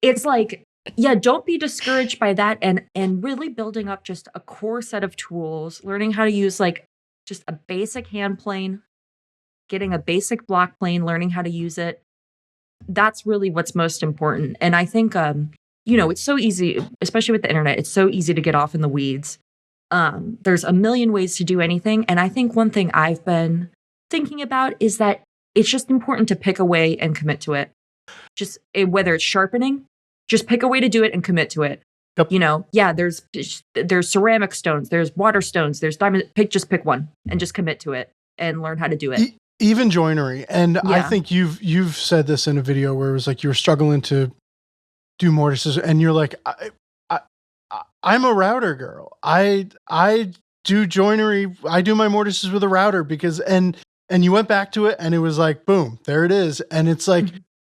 it's like, don't be discouraged by that. And really building up just a core set of tools, learning how to use like just a basic hand plane, getting a basic block plane, learning how to use it. That's really what's most important. And I think, it's so easy, especially with the internet, it's so easy to get off in the weeds. There's a million ways to do anything. And I think one thing I've been thinking about is that it's just important to pick a way and commit to it. Whether it's sharpening, just pick a way to do it and commit to it. Yep. There's ceramic stones, there's water stones, there's diamond. Just pick one and just commit to it and learn how to do it. Even joinery. And yeah. I think you've said this in a video where it was like you were struggling to do mortises, and you're like, I'm a router girl. I do joinery. I do my mortises with a router and you went back to it, and it was like, boom, there it is. And it's like,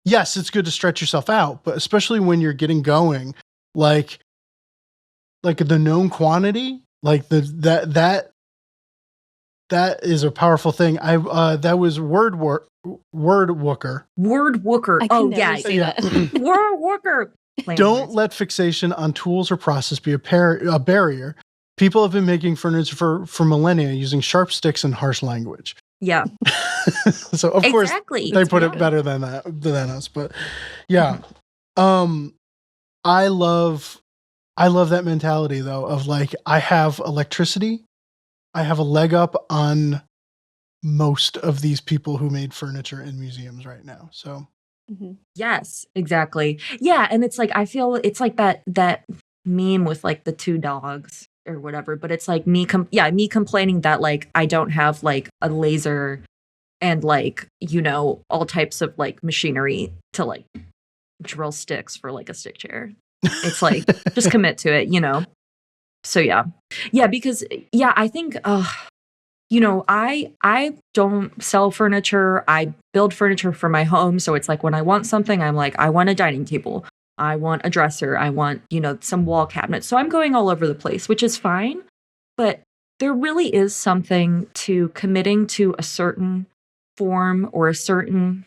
yes, it's good to stretch yourself out, but especially when you're getting going, like the known quantity, like that is a powerful thing. That was Woodworker. Wordwooker. Oh yeah. Wordwooker. Don't let fixation on tools or process be a barrier. People have been making furniture for millennia using sharp sticks and harsh language. Yeah. So of course they put it better than us, but yeah. I love that mentality though of like, I have electricity. I have a leg up on most of these people who made furniture in museums right now. So yes, exactly. Yeah. And it's like, I feel it's like that meme with like the two dogs or whatever, but it's like me complaining that like I don't have like a laser and like, all types of like machinery to like drill sticks for like a stick chair. It's like, just commit to it, So yeah, because I think, I don't sell furniture. I build furniture for my home. So it's like when I want something, I'm like, I want a dining table. I want a dresser. I want, some wall cabinets. So I'm going all over the place, which is fine. But there really is something to committing to a certain form or a certain,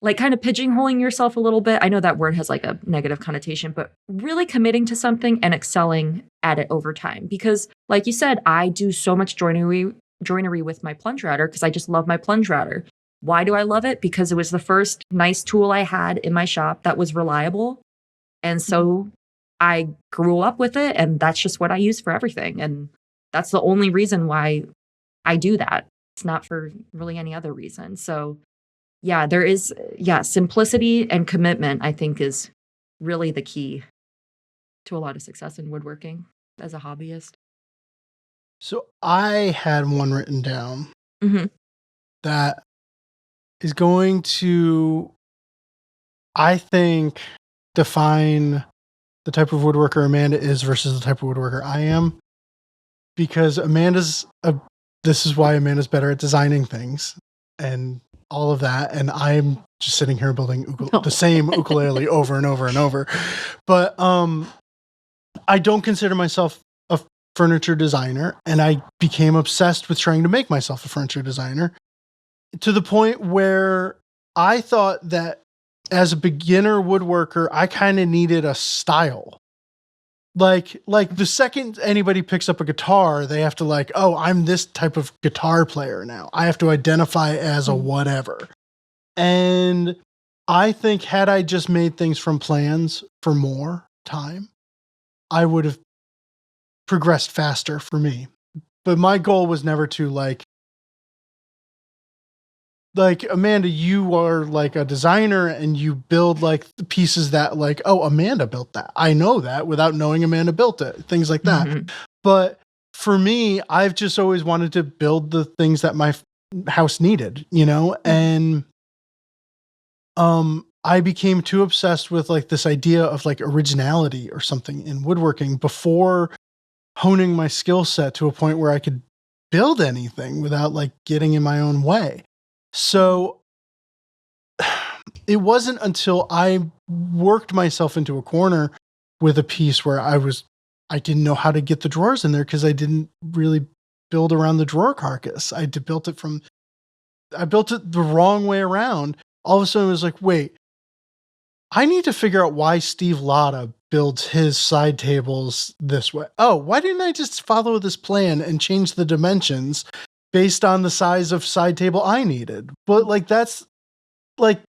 like kind of pigeonholing yourself a little bit. I know that word has like a negative connotation, but really committing to something and excelling at it over time. Because like you said, I do so much joinery with my plunge router because I just love my plunge router. Why do I love it? Because it was the first nice tool I had in my shop that was reliable. And so I grew up with it, and that's just what I use for everything. And that's the only reason why I do that. It's not for really any other reason. So yeah, there is, simplicity and commitment, I think, is really the key to a lot of success in woodworking as a hobbyist. So I had one written down that is going to, I think, define the type of woodworker Amanda is versus the type of woodworker I am. Because this is why Amanda's better at designing things and all of that. And I'm just sitting here building the same ukulele over and over and over. But I don't consider myself a furniture designer. And I became obsessed with trying to make myself a furniture designer to the point where I thought that as a beginner woodworker, I kind of needed a style. Like the second anybody picks up a guitar, they have to like, oh, I'm this type of guitar player now. I have to identify as a whatever. And I think had I just made things from plans for more time, I would have progressed faster for me. But my goal was never to like Amanda, you are like a designer and you build like the pieces that like, oh, Amanda built that. I know that without knowing Amanda built it, things like that. But for me, I've just always wanted to build the things that my house needed, and I became too obsessed with like this idea of like originality or something in woodworking before honing my skill set to a point where I could build anything without like getting in my own way. So it wasn't until I worked myself into a corner with a piece where I didn't know how to get the drawers in there because I didn't really build around the drawer carcass. I built it the wrong way around. All of a sudden it was like, wait, I need to figure out why Steve Latta builds his side tables this way. Oh, why didn't I just follow this plan and change the dimensions based on the size of side table I needed. But like, that's like,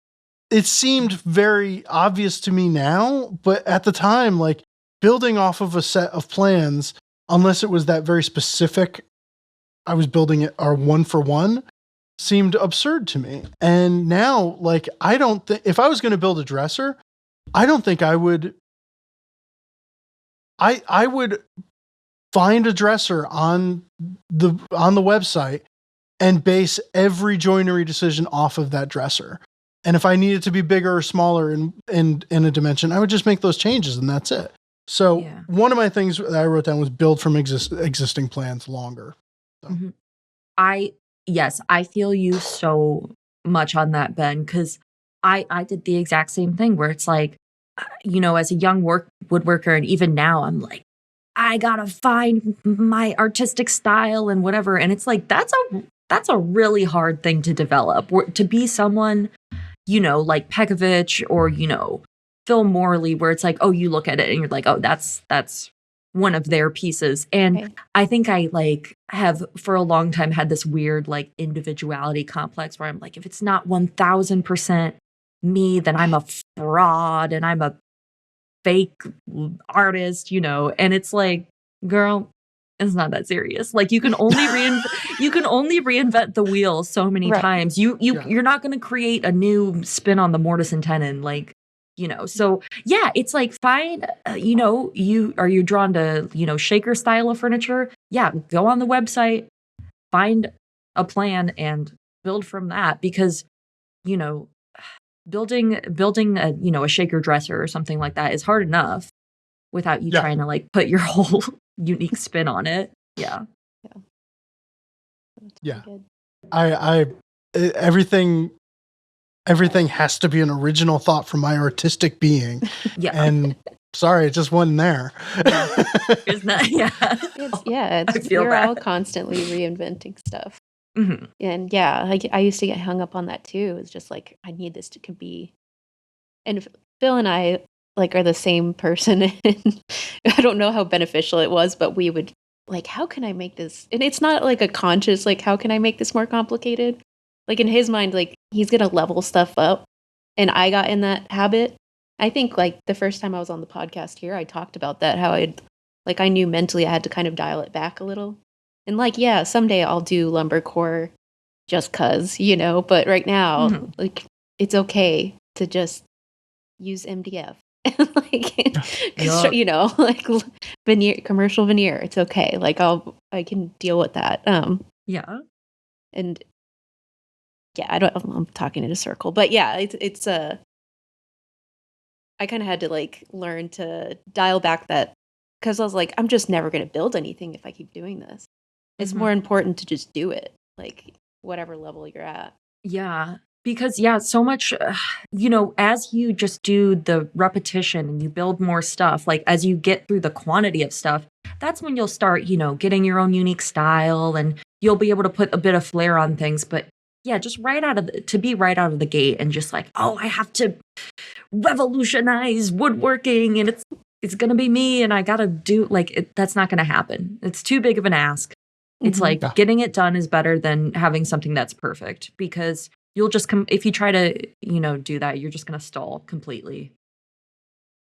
it seemed very obvious to me now, but at the time, like building off of a set of plans, unless it was that very specific, I was building it or one for one, seemed absurd to me. And now, like, I don't think if I was going to build a dresser, I don't think I would. I would find a dresser on the website and base every joinery decision off of that dresser. And if I needed to be bigger or smaller in a dimension, I would just make those changes and that's it. So one of my things that I wrote down was build from existing plans longer. So. Mm-hmm. I feel you so much on that, Ben, because I did the exact same thing where it's like, as a young woodworker, and even now I'm like, I gotta find my artistic style and whatever. And it's like, that's a really hard thing to develop. To be someone, like Pekovich or, Phil Morley, where it's like, oh, you look at it and you're like, oh, that's one of their pieces. And okay. I think I have for a long time had this weird individuality complex where I'm like, if it's not 1000% me, then I'm a fraud and I'm a fake artist, and it's like, girl, it's not that serious. Like you can only reinvent the wheel so many times. You're not going to create a new spin on the mortise and tenon, so yeah, it's like, fine, are you drawn to, shaker style of furniture? Yeah, go on the website, find a plan and build from that, because, building a shaker dresser or something like that is hard enough without you trying to put your whole unique spin on it. Yeah. I everything has to be an original thought from my artistic being. Yeah. And sorry, it just wasn't there. It's not, we're all constantly reinventing stuff. Mm-hmm. And I used to get hung up on that too. It's just like, I need this to be. And Phil and I are the same person. And I don't know how beneficial it was, but we would how can I make this? And it's not a conscious, how can I make this more complicated? In his mind, he's going to level stuff up. And I got in that habit. I think the first time I was on the podcast here, I talked about that, how I knew mentally I had to kind of dial it back a little. And someday I'll do lumber core just cause, but right now, it's okay to just use MDF. Veneer, commercial veneer. It's okay. I can deal with that. And I'm talking in a circle, but it's I kind of had to learn to dial back that, because I was like, I'm just never going to build anything if I keep doing this. It's more important to just do it, whatever level you're at. Yeah. Because, so much, as you just do the repetition and you build more stuff, as you get through the quantity of stuff, that's when you'll start, getting your own unique style, and you'll be able to put a bit of flair on things. But just right out of the gate and just oh, I have to revolutionize woodworking and it's going to be me and I got to do that's not going to happen. It's too big of an ask. It's getting it done is better than having something that's perfect, because you'll just if you try to, do that, you're just going to stall completely.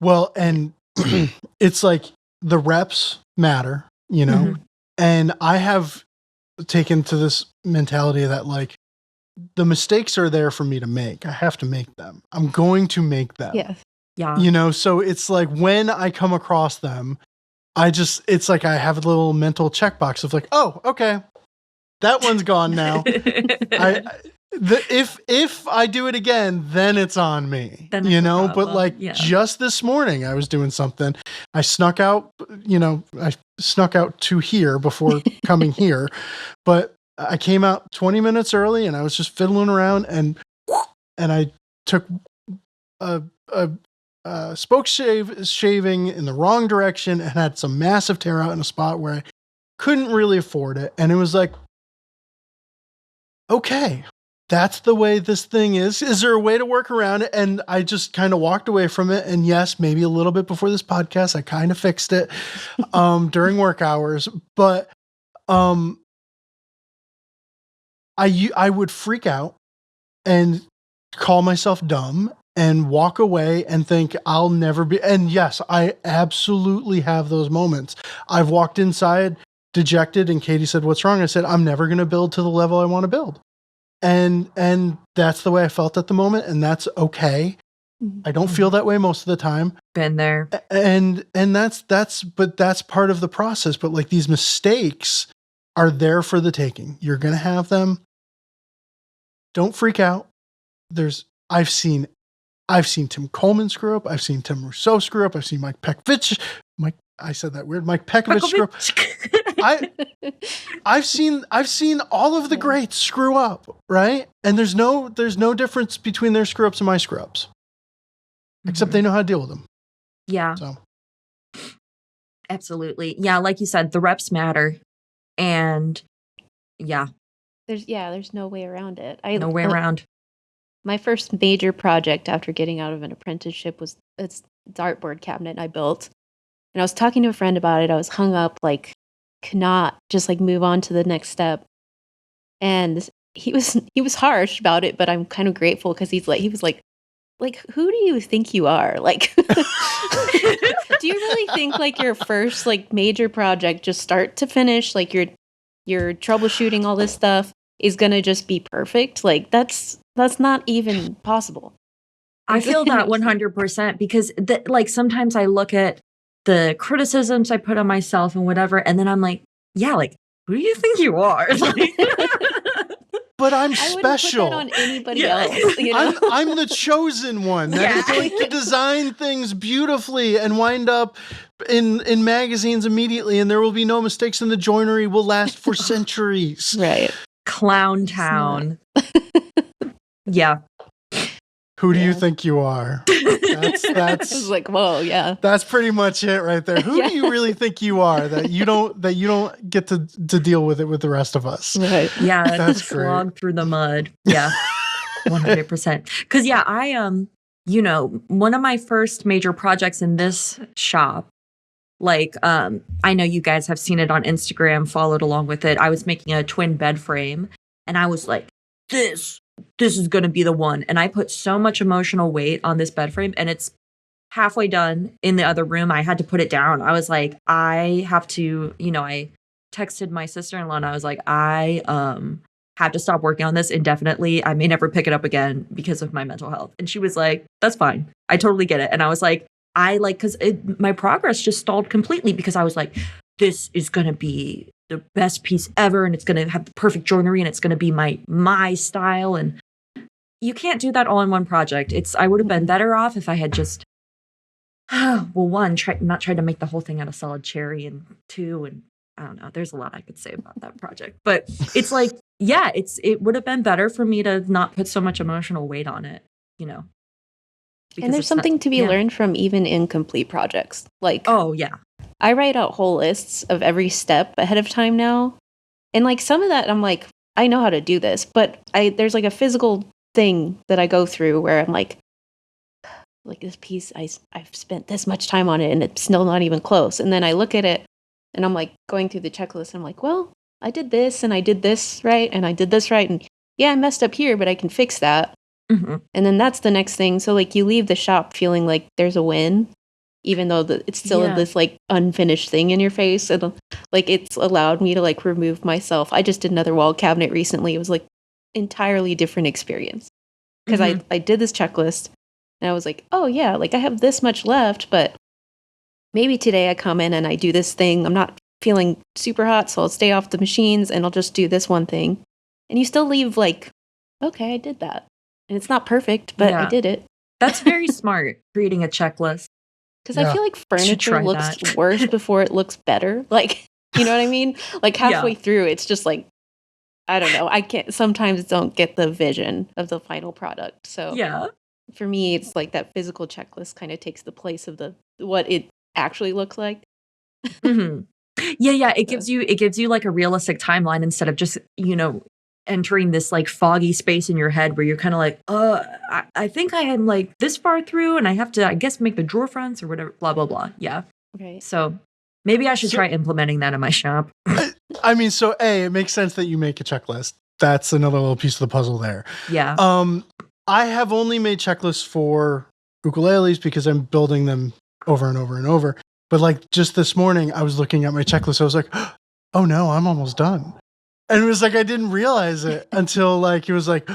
Well, and it's the reps matter, and I have taken to this mentality that the mistakes are there for me to make. I have to make them. I'm going to make them. Yes. Yeah. So it's when I come across them, it's I have a little mental checkbox of oh, okay, that one's gone now. If I do it again, then it's on me, but just this morning I was doing something. I snuck out to here before coming here, but I came out 20 minutes early and I was just fiddling around and I took a spoke shaving in the wrong direction and had some massive tear out in a spot where I couldn't really afford it. And it was okay, that's the way this thing is. Is there a way to work around it? And I just kind of walked away from it. And yes, maybe a little bit before this podcast, I kind of fixed it during work hours. But I would freak out and call myself dumb and walk away and think I'll never be. And yes, I absolutely have those moments. I've walked inside dejected and Katie said, "What's wrong?" I said, "I'm never going to build to the level I want to build." And that's the way I felt at the moment. And that's okay. I don't feel that way most of the time. Been there. And that's part of the process. But like these mistakes are there for the taking. You're going to have them. Don't freak out. I've seen Tim Coleman screw up. I've seen Tim Rousseau screw up. I've seen Mike Pekovich. I said that weird. Mike Pekovich screw up. I've seen all of the greats screw up, right? And there's no difference between their screw ups and my screw ups. Except they know how to deal with them. Yeah. So. Absolutely. Yeah, like you said, the reps matter. And yeah. There's no way around it. No way around. My first major project after getting out of an apprenticeship was a dartboard cabinet I built. And I was talking to a friend about it. I was hung up, like, cannot just like move on to the next step. And he was harsh about it, but I'm kind of grateful because he was like, who do you think you are? Like, do you really think like your first like major project, just start to finish, like you're troubleshooting all this stuff is gonna just be perfect? Like that's not even possible. I feel that 100% because like sometimes I look at the criticisms I put on myself and whatever, and then I'm like, yeah, like who do you think you are? But I'm special. I wouldn't put that on anybody else. You know? I'm the chosen one that is going to design things beautifully and wind up in magazines immediately, and there will be no mistakes, and the joinery will last for centuries. Right. Clown Town. Yeah. Who do you think you are? That's it's like, whoa, yeah. That's pretty much it right there. Who do you really think you are that you don't get to deal with it with the rest of us? Right. Yeah, that's slog great. through the mud. Yeah. 100%. Cuz yeah, I one of my first major projects in this shop, like I know you guys have seen it on Instagram, followed along with it. I was making a twin bed frame and I was like, this is going to be the one. And I put so much emotional weight on this bed frame and it's halfway done in the other room. I had to put it down. I was like, I have to, I texted my sister-in-law and I was like, I have to stop working on this indefinitely. I may never pick it up again because of my mental health. And she was like, that's fine. I totally get it. And I was like, because my progress just stalled completely because I was like, this is going to be the best piece ever and it's going to have the perfect joinery and it's going to be my style. And you can't do that all in one project. I would have been better off if I had just, not tried to make the whole thing out of solid cherry, and two, and I don't know. There's a lot I could say about that project, but it's like, yeah, it would have been better for me to not put so much emotional weight on it, And there's something to be learned from even incomplete projects. Like, oh yeah, I write out whole lists of every step ahead of time now. And like some of that, I'm like, I know how to do this, but there's like a physical thing that I go through where I'm like this piece, I've spent this much time on it and it's still not even close. And then I look at it and I'm like going through the checklist. And I'm like, well, I did this and I did this right. And I did this right. And yeah, I messed up here, but I can fix that. Mm-hmm. And then that's the next thing. So like you leave the shop feeling like there's a win, even though it's still this like unfinished thing in your face. And like it's allowed me to like remove myself. I just did another wall cabinet recently. It was like entirely different experience because I did this checklist and I was like, oh yeah, like I have this much left, but maybe today I come in and I do this thing. I'm not feeling super hot, so I'll stay off the machines and I'll just do this one thing. And you still leave like, okay, I did that. And it's not perfect, but I did it. That's very smart, creating a checklist. Because I feel like furniture looks worse before it looks better. Like, you know what I mean? Like halfway through, it's just like, I don't know. I sometimes don't get the vision of the final product. So for me, it's like that physical checklist kind of takes the place of what it actually looks like. Mm-hmm. Yeah. It gives you like a realistic timeline instead of just, entering this like foggy space in your head where you're kind of like, I think I am like this far through and I have to, I guess, make the drawer fronts or whatever, blah, blah, blah. Yeah. Okay. So maybe I should try implementing that in my shop. I mean, so it makes sense that you make a checklist. that's another little piece of the puzzle there. Yeah. I have only made checklists for ukuleles because I'm building them over and over and over. But like just this morning, I was looking at my checklist. I was like, oh no, I'm almost done. And it was like, I didn't realize it until like, it was like,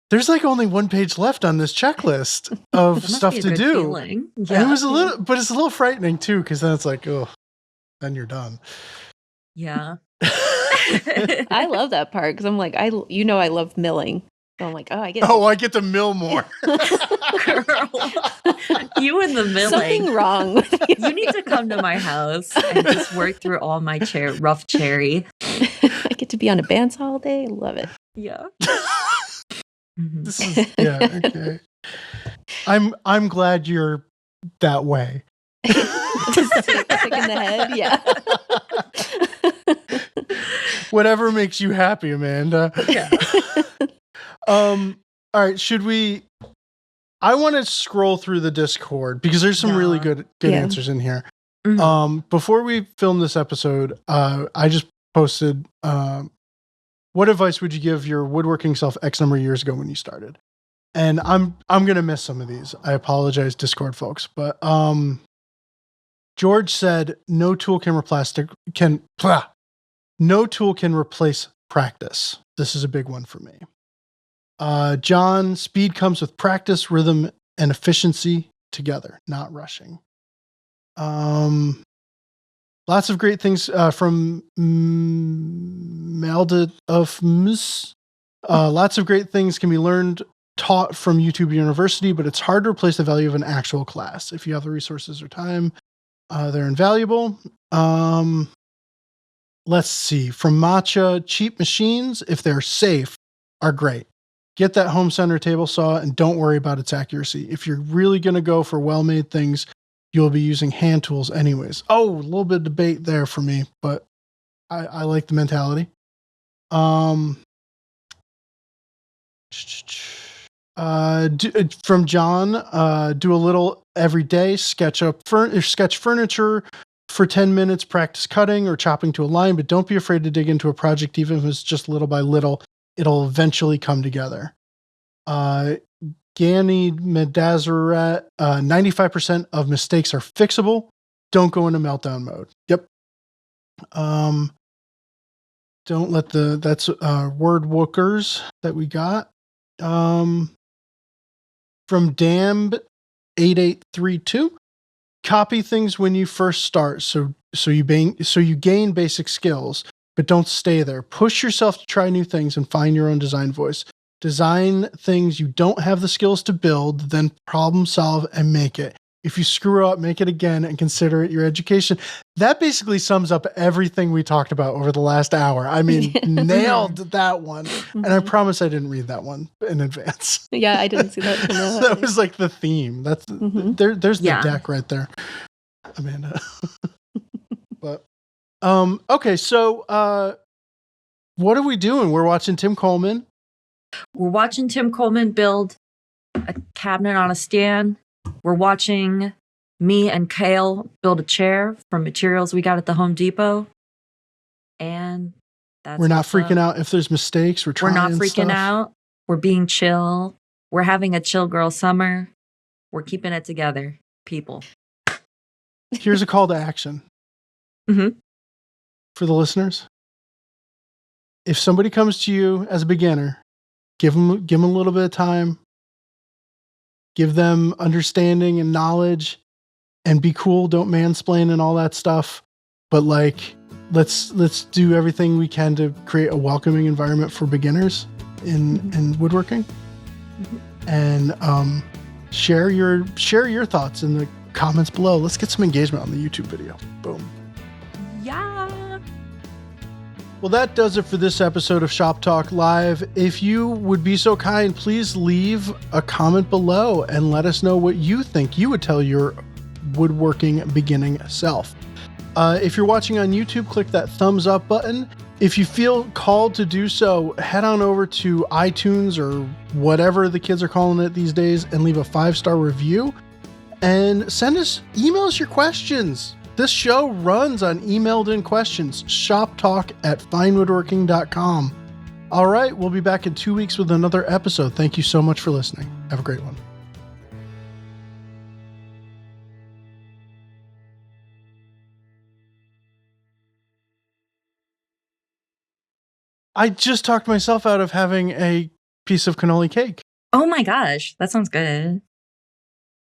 there's like only one page left on this checklist of stuff to do. Yeah. And it was a little, but it's a little frightening too. Cause then it's like, oh, then you're done. Yeah. I love that part. Cause I'm like, I love milling. So I'm like, I get to mill more. Girl, you and the milling. Something wrong with you. You need to come to my house and just work through all my rough cherry. I get to be on a bandsaw all day. I love it. Yeah. This is, okay. I'm glad you're that way. Sick in the head, yeah. Whatever makes you happy, Amanda. Yeah. All right, I want to scroll through the Discord because there's some really good answers in here. Mm-hmm. Before we film this episode, I just posted, what advice would you give your woodworking self X number of years ago when you started? And I'm going to miss some of these. I apologize, Discord folks, but George said no tool can replace practice. This is a big one for me. John, speed comes with practice, rhythm, and efficiency together, not rushing. Lots of great things from Melda of Ms. Lots of great things can be taught from YouTube University, but it's hard to replace the value of an actual class. If you have the resources or time, they're invaluable. Let's see. From Matcha, cheap machines, if they're safe, are great. Get that home center table saw and don't worry about its accuracy. If you're really going to go for well-made things, you'll be using hand tools anyways. Oh, a little bit of debate there for me, but I like the mentality. From John, do a little every day, sketch furniture for 10 minutes, practice cutting or chopping to a line, but don't be afraid to dig into a project even if it's just little by little. It'll eventually come together. Gani Medazaret, 95% of mistakes are fixable. Don't go into meltdown mode. Yep. Don't let that's word wookers that we got. From Damb8832, copy things when you first start. So you gain basic skills. But don't stay there. Push yourself to try new things and find your own design voice. Design things you don't have the skills to build, then problem solve and make it. If you screw up, make it again and consider it your education. That basically sums up everything we talked about over the last hour. I mean, nailed that one. Mm-hmm. And I promise I didn't read that one in advance. Yeah, I didn't see that. That was like the theme. That's there's the deck right there, Amanda. But okay, so what are we doing? We're watching Tim Coleman. We're watching Tim Coleman build a cabinet on a stand. We're watching me and Kale build a chair from materials we got at the Home Depot. And we're not freaking out if there's mistakes. We're not freaking out. We're being chill. We're having a chill girl summer. We're keeping it together, people. Here's a call to action. Mm-hmm. For the listeners. If somebody comes to you as a beginner, give them a little bit of time. Give them understanding and knowledge, and be cool. Don't mansplain and all that stuff. But like, let's do everything we can to create a welcoming environment for beginners in woodworking. Mm-hmm. And share your thoughts in the comments below. Let's get some engagement on the YouTube video. Boom. Yeah. Well, that does it for this episode of Shop Talk Live. If you would be so kind, please leave a comment below and let us know what you think you would tell your woodworking beginning self. If you're watching on YouTube, click that thumbs up button. If you feel called to do so, head on over to iTunes or whatever the kids are calling it these days and leave a 5-star review and email us your questions. This show runs on emailed in questions, shoptalk@finewoodworking.com. All right. We'll be back in 2 weeks with another episode. Thank you so much for listening. Have a great one. I just talked myself out of having a piece of cannoli cake. Oh my gosh, that sounds good.